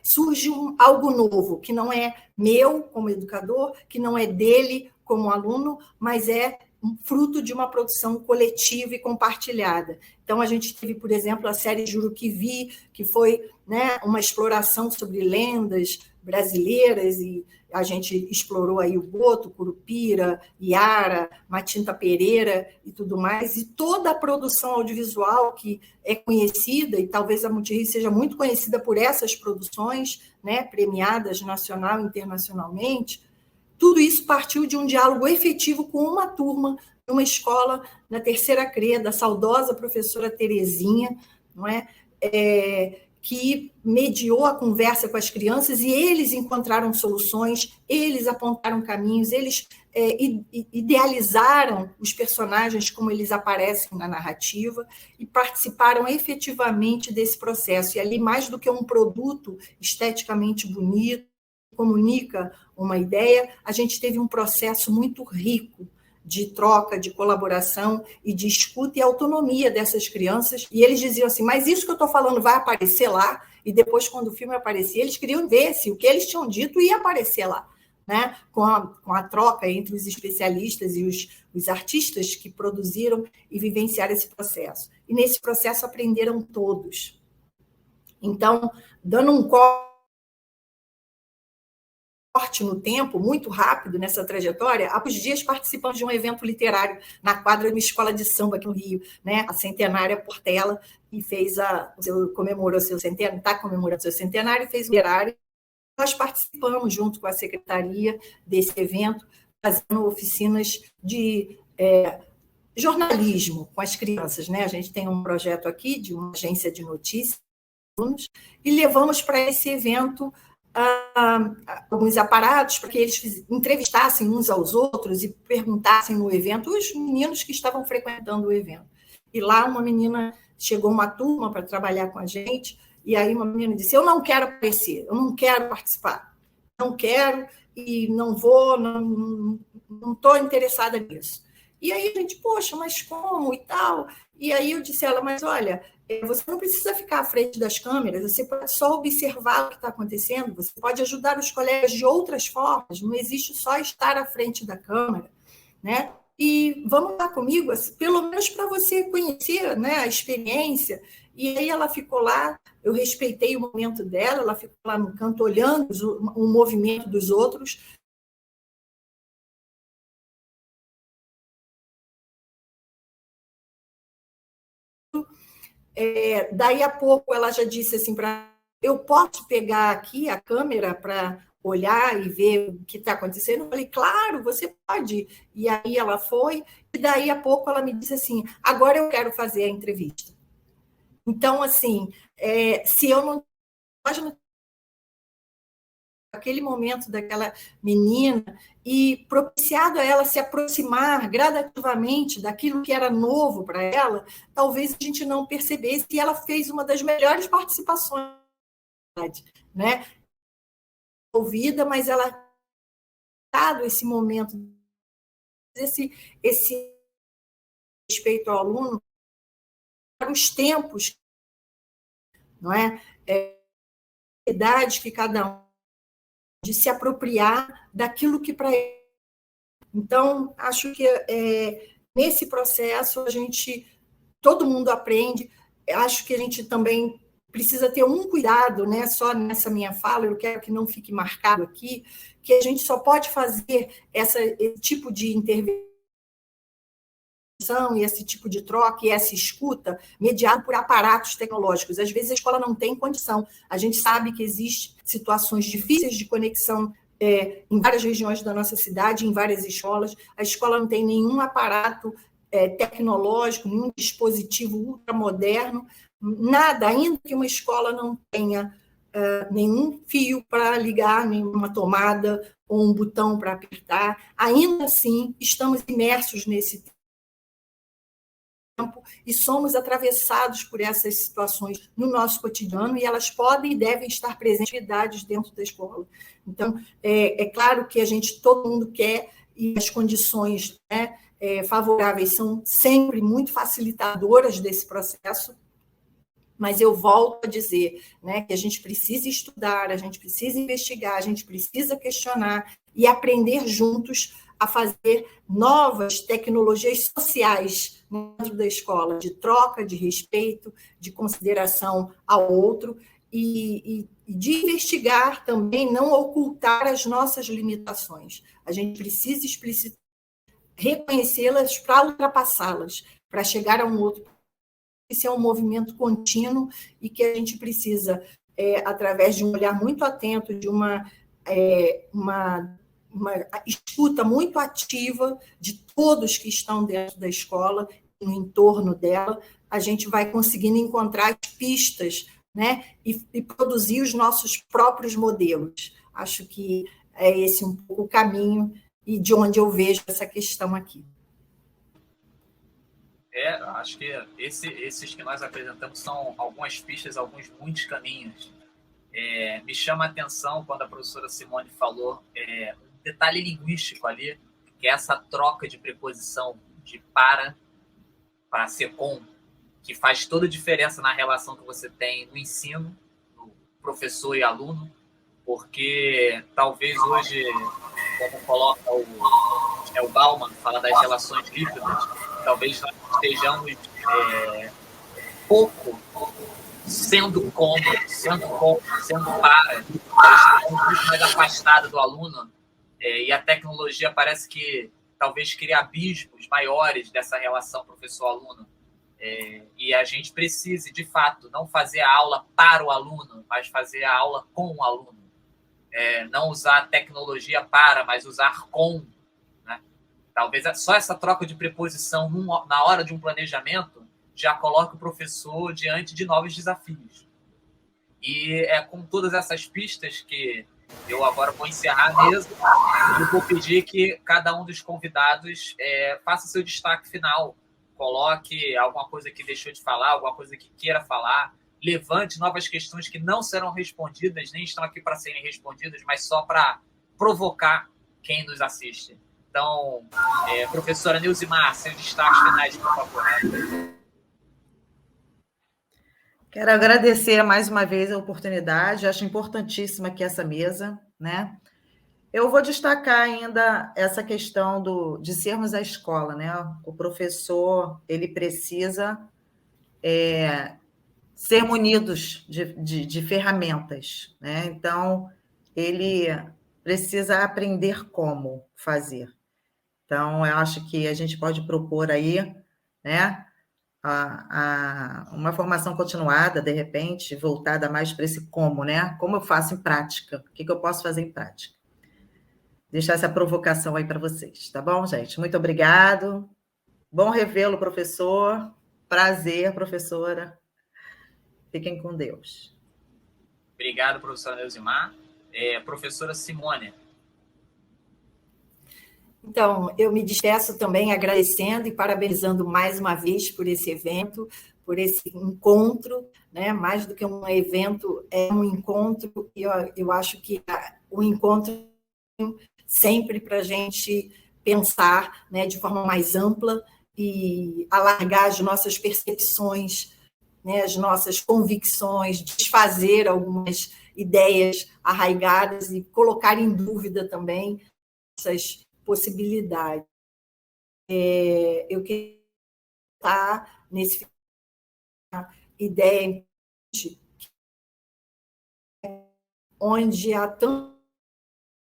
surge algo novo, que não é meu como educador, que não é dele como aluno, mas é um fruto de uma produção coletiva e compartilhada. Então, a gente teve, por exemplo, a série Juruquivi, que foi, né, uma exploração sobre lendas brasileiras, e a gente explorou aí o Boto, Curupira, Iara, Matinta Pereira e tudo mais, e toda a produção audiovisual que é conhecida, e talvez a Multirio seja muito conhecida por essas produções, né, premiadas nacional e internacionalmente. Tudo isso partiu de um diálogo efetivo com uma turma, numa escola na Terceira CRE, da saudosa professora Terezinha, não é? Que mediou a conversa com as crianças, e eles encontraram soluções, eles apontaram caminhos, eles idealizaram os personagens como eles aparecem na narrativa e participaram efetivamente desse processo. E ali, mais do que um produto esteticamente bonito, comunica uma ideia, a gente teve um processo muito rico de troca, de colaboração e de escuta e autonomia dessas crianças, e eles diziam assim, mas isso que eu estou falando vai aparecer lá, e depois, quando o filme aparecia, eles queriam ver se o que eles tinham dito ia aparecer lá, né? Com a troca entre os especialistas e os artistas que produziram e vivenciaram esse processo. E nesse processo aprenderam todos. Então, dando um corte no tempo, muito rápido nessa trajetória, há poucos dias participamos de um evento literário na quadra de uma escola de samba aqui no Rio, né? A Centenária Portela, que comemorou seu centenário, está comemorando seu centenário, e fez um literário. Nós participamos, junto com a secretaria desse evento, fazendo oficinas de jornalismo com as crianças, né? A gente tem um projeto aqui de uma agência de notícias, e levamos para esse evento alguns aparatos para que eles entrevistassem uns aos outros e perguntassem no evento os meninos que estavam frequentando o evento. E lá chegou uma turma para trabalhar com a gente, e aí uma menina disse, eu não quero aparecer, eu não quero participar, não quero e não vou, não estou interessada nisso. E aí a gente, poxa, mas como e tal? E aí eu disse a ela, mas olha, você não precisa ficar à frente das câmeras, você pode só observar o que está acontecendo, você pode ajudar os colegas de outras formas, não existe só estar à frente da câmera, né? E vamos lá comigo, pelo menos para você conhecer, né, a experiência. E aí ela ficou lá, eu respeitei o momento dela, ela ficou lá no canto olhando o movimento dos outros. Daí a pouco ela já disse assim para eu posso pegar aqui a câmera para olhar e ver o que está acontecendo? Eu falei, claro, você pode. E aí ela foi, e daí a pouco ela me disse assim, agora eu quero fazer a entrevista. Então, assim, se eu não... aquele momento daquela menina e propiciado a ela se aproximar gradativamente daquilo que era novo para ela, talvez a gente não percebesse, e ela fez uma das melhores participações, né? Ouvida, mas ela dado esse momento, esse respeito ao aluno, para os tempos, não é? Idade que cada um de se apropriar daquilo que para ele. Então, acho que nesse processo todo mundo aprende. Acho que a gente também precisa ter um cuidado, né? Só nessa minha fala, eu quero que não fique marcado aqui, que a gente só pode fazer esse tipo de intervenção e esse tipo de troca e essa escuta mediado por aparatos tecnológicos. Às vezes a escola não tem condição. A gente sabe que existem situações difíceis de conexão em várias regiões da nossa cidade, em várias escolas. A escola não tem nenhum aparato tecnológico, nenhum dispositivo ultramoderno, nada, ainda que uma escola não tenha nenhum fio para ligar, nenhuma tomada ou um botão para apertar. Ainda assim, estamos imersos nesse tempo e somos atravessados por essas situações no nosso cotidiano, e elas podem e devem estar presentes dentro da escola. Então, é claro que todo mundo quer e as condições, né, favoráveis são sempre muito facilitadoras desse processo, mas eu volto a dizer, né, que a gente precisa estudar, a gente precisa investigar, a gente precisa questionar e aprender juntos a fazer novas tecnologias sociais dentro da escola, de troca, de respeito, de consideração ao outro, e de investigar também, não ocultar as nossas limitações. A gente precisa reconhecê-las para ultrapassá-las, para chegar a um outro. Esse é um movimento contínuo e que a gente precisa, através de um olhar muito atento, de uma escuta muito ativa de todos que estão dentro da escola, no entorno dela, a gente vai conseguindo encontrar as pistas, né, e produzir os nossos próprios modelos. Acho que é esse um pouco o caminho e de onde eu vejo essa questão aqui. Acho que esses que nós apresentamos são algumas pistas, alguns muitos caminhos. Me chama a atenção quando a professora Simone falou um detalhe linguístico ali, que é essa troca de preposição de para ser com, que faz toda a diferença na relação que você tem no ensino, no professor e aluno, porque talvez hoje, como coloca o Bauman, fala das relações líquidas, talvez nós estejamos pouco sendo para, estamos muito mais afastados do aluno, e a tecnologia parece que talvez crie abismos maiores dessa relação professor-aluno. E a gente precise, de fato, não fazer a aula para o aluno, mas fazer a aula com o aluno. Não usar a tecnologia para, mas usar com. Né? Talvez só essa troca de preposição na hora de um planejamento já coloque o professor diante de novos desafios. E é com todas essas pistas que eu agora vou encerrar a mesa e vou pedir que cada um dos convidados faça seu destaque final, coloque alguma coisa que deixou de falar, alguma coisa que queira falar, levante novas questões que não serão respondidas, nem estão aqui para serem respondidas, mas só para provocar quem nos assiste. Então, professora Nilzimar, seus destaques finais, por favor. Quero agradecer mais uma vez a oportunidade, acho importantíssima aqui essa mesa, né? Eu vou destacar ainda essa questão de sermos a escola, né? O professor, ele precisa ser munidos de ferramentas, né? Então, ele precisa aprender como fazer. Então, eu acho que a gente pode propor aí, né, uma formação continuada, de repente, voltada mais para esse como, né? Como eu faço em prática? O que eu posso fazer em prática? Deixar essa provocação aí para vocês, tá bom, gente? Muito obrigado. Bom revê-lo, professor. Prazer, professora. Fiquem com Deus. Obrigado, professora Nilzimar. Professora Simone. Então, eu me despeço também agradecendo e parabenizando mais uma vez por esse evento, por esse encontro, né? Mais do que um evento, é um encontro, e eu acho que o encontro sempre para a gente pensar, né, de forma mais ampla e alargar as nossas percepções, né, as nossas convicções, desfazer algumas ideias arraigadas e colocar em dúvida também essas possibilidades. Eu queria estar nesse ideia onde há tanto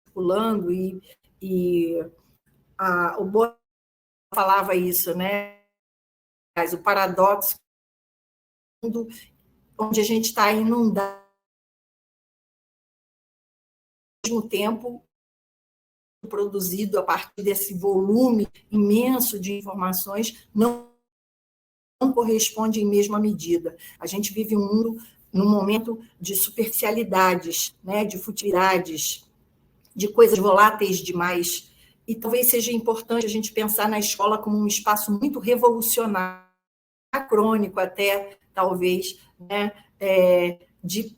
circulando e o Boa falava isso, né? Mas o paradoxo onde a gente está inundado ao mesmo tempo produzido a partir desse volume imenso de informações não corresponde em mesma medida. A gente vive um mundo num momento de superficialidades, né, de futilidades, de coisas voláteis demais, e talvez seja importante a gente pensar na escola como um espaço muito revolucionário, anacrônico até, talvez, né, de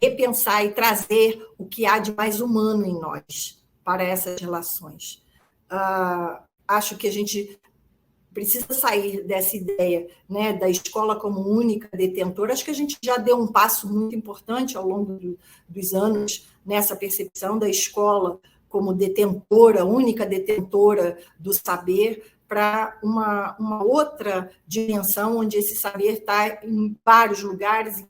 repensar e trazer o que há de mais humano em nós para essas relações. acho que a gente precisa sair dessa ideia, né, da escola como única detentora. Acho que a gente já deu um passo muito importante ao longo dos anos nessa percepção da escola como detentora, única detentora do saber, para uma outra dimensão onde esse saber está em vários lugares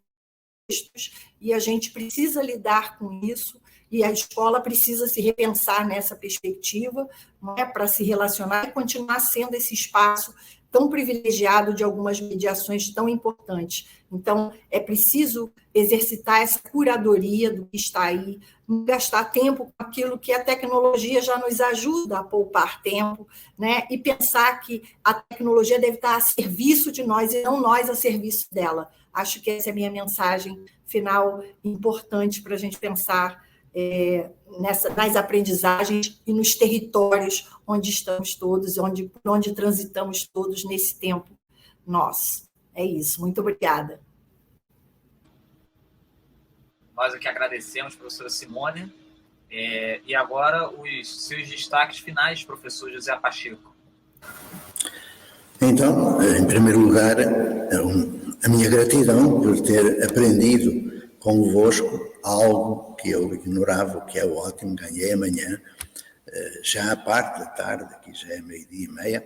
e a gente precisa lidar com isso, e a escola precisa se repensar nessa perspectiva, não é, para se relacionar e continuar sendo esse espaço tão privilegiado de algumas mediações tão importantes. Então, é preciso exercitar essa curadoria do que está aí, não gastar tempo com aquilo que a tecnologia já nos ajuda a poupar tempo, né? E pensar que a tecnologia deve estar a serviço de nós e não nós a serviço dela. Acho que essa é a minha mensagem final importante para a gente pensar nas aprendizagens e nos territórios onde estamos todos, onde transitamos todos nesse tempo nosso. É isso. Muito obrigada. Nós aqui agradecemos, professora Simone. E agora, os seus destaques finais, professor José Pacheco. Então, em primeiro lugar, a minha gratidão por ter aprendido convosco algo que eu ignorava, que é ótimo, ganhei amanhã, já à parte da tarde, aqui já é 12:30.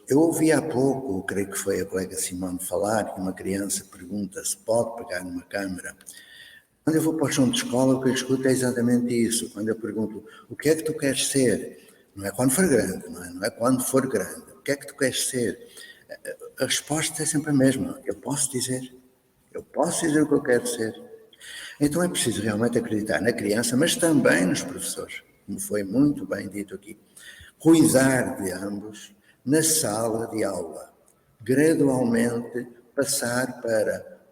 Eu ouvi há pouco, creio que foi a colega Simone falar, que uma criança pergunta se pode pegar numa câmara. Quando eu vou para o chão de escola, o que eu escuto é exatamente isso. Quando eu pergunto, o que é que tu queres ser? Não é quando for grande, não é quando for grande. O que é que tu queres ser? A resposta é sempre a mesma. Eu posso dizer o que eu quero ser. Então é preciso realmente acreditar na criança, mas também nos professores, como foi muito bem dito aqui. Cuidar de ambos na sala de aula. Gradualmente passar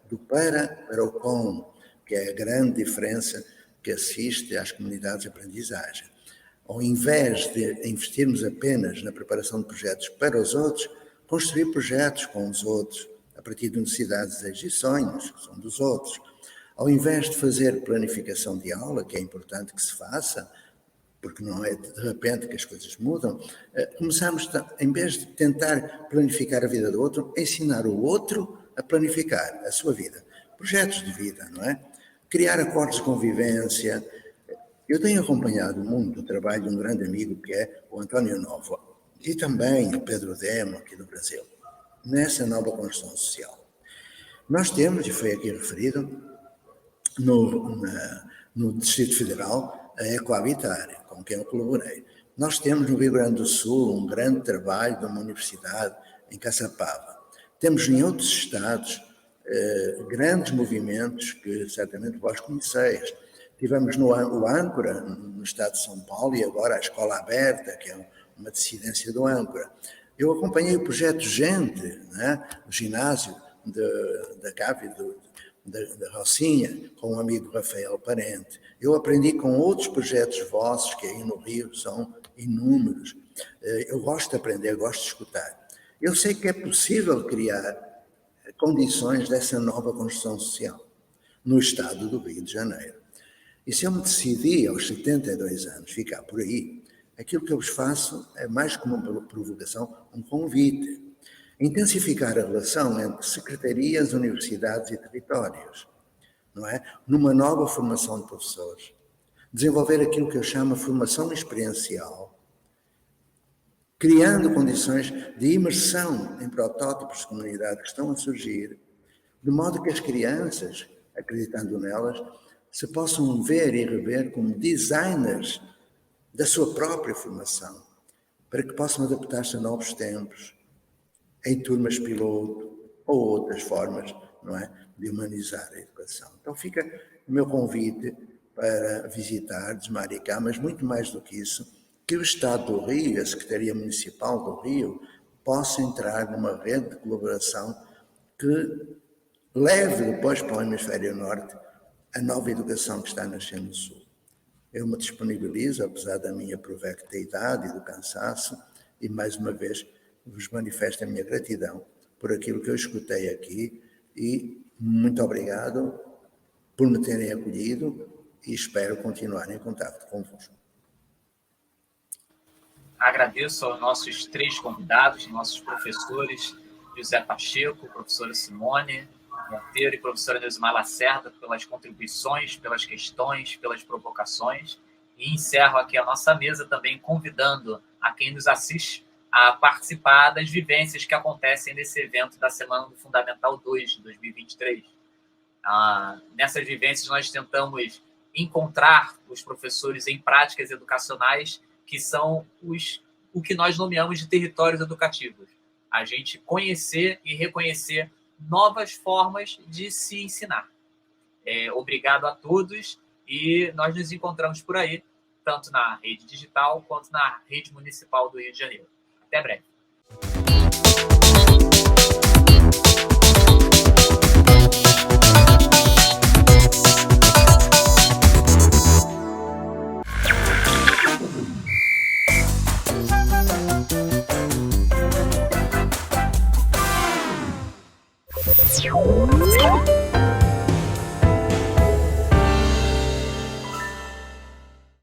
do para o como, que é a grande diferença que assiste às comunidades de aprendizagem. Ao invés de investirmos apenas na preparação de projetos para os outros, construir projetos com os outros, a partir de necessidades, desejos e sonhos, que são dos outros. Ao invés de fazer planificação de aula, que é importante que se faça, porque não é de repente que as coisas mudam, começamos, em vez de tentar planificar a vida do outro, ensinar o outro a planificar a sua vida. Projetos de vida, não é? Criar acordos de convivência. Eu tenho acompanhado muito o trabalho de um grande amigo que é o António Novo e também o Pedro Demo, aqui do Brasil, nessa nova construção social. Nós temos, e foi aqui referido, no Distrito Federal, a Ecohabitar, com quem eu colaborei. Nós temos no Rio Grande do Sul um grande trabalho de uma universidade em Caçapava. Temos em outros estados grandes movimentos que certamente vós conheceis. Tivemos no Âncora, no estado de São Paulo, e agora a Escola Aberta, que é uma dissidência do Âncora. Eu acompanhei o projeto Gente, né, o ginásio da CAP, da Rocinha, com o amigo Rafael Parente. Eu aprendi com outros projetos vossos, que aí no Rio são inúmeros. Eu gosto de aprender, gosto de escutar. Eu sei que é possível criar condições dessa nova construção social no estado do Rio de Janeiro. E se eu me decidi, aos 72 anos, ficar por aí, aquilo que eu vos faço é mais como uma provocação, um convite. Intensificar a relação entre secretarias, universidades e territórios, não é? Numa nova formação de professores. Desenvolver aquilo que eu chamo de formação experiencial, criando condições de imersão em protótipos de comunidade que estão a surgir, de modo que as crianças, acreditando nelas, se possam ver e rever como designers da sua própria formação, para que possam adaptar-se a novos tempos, em turmas piloto ou outras formas, não é, de humanizar a educação. Então fica o meu convite para visitar Desmaricá, mas muito mais do que isso, que o Estado do Rio e a Secretaria Municipal do Rio possam entrar numa rede de colaboração que leve depois para o Hemisfério Norte a nova educação que está nascendo no Sul. Eu me disponibilizo, apesar da minha provecta idade e do cansaço, e mais uma vez vos manifesto a minha gratidão por aquilo que eu escutei aqui e muito obrigado por me terem acolhido e espero continuar em contato convosco. agradeço aos nossos 3 convidados, nossos professores, José Pacheco, professora Simone Monteiro e professora Neusimar Lacerda, pelas contribuições, pelas questões, pelas provocações. E encerro aqui a nossa mesa também convidando a quem nos assiste a participar das vivências que acontecem nesse evento da Semana do Fundamental 2 de 2023. Nessas vivências nós tentamos encontrar os professores em práticas educacionais que são o que nós nomeamos de territórios educativos. A gente conhecer e reconhecer novas formas de se ensinar. Obrigado a todos e nós nos encontramos por aí, tanto na rede digital quanto na rede municipal do Rio de Janeiro. Até breve. Tchau.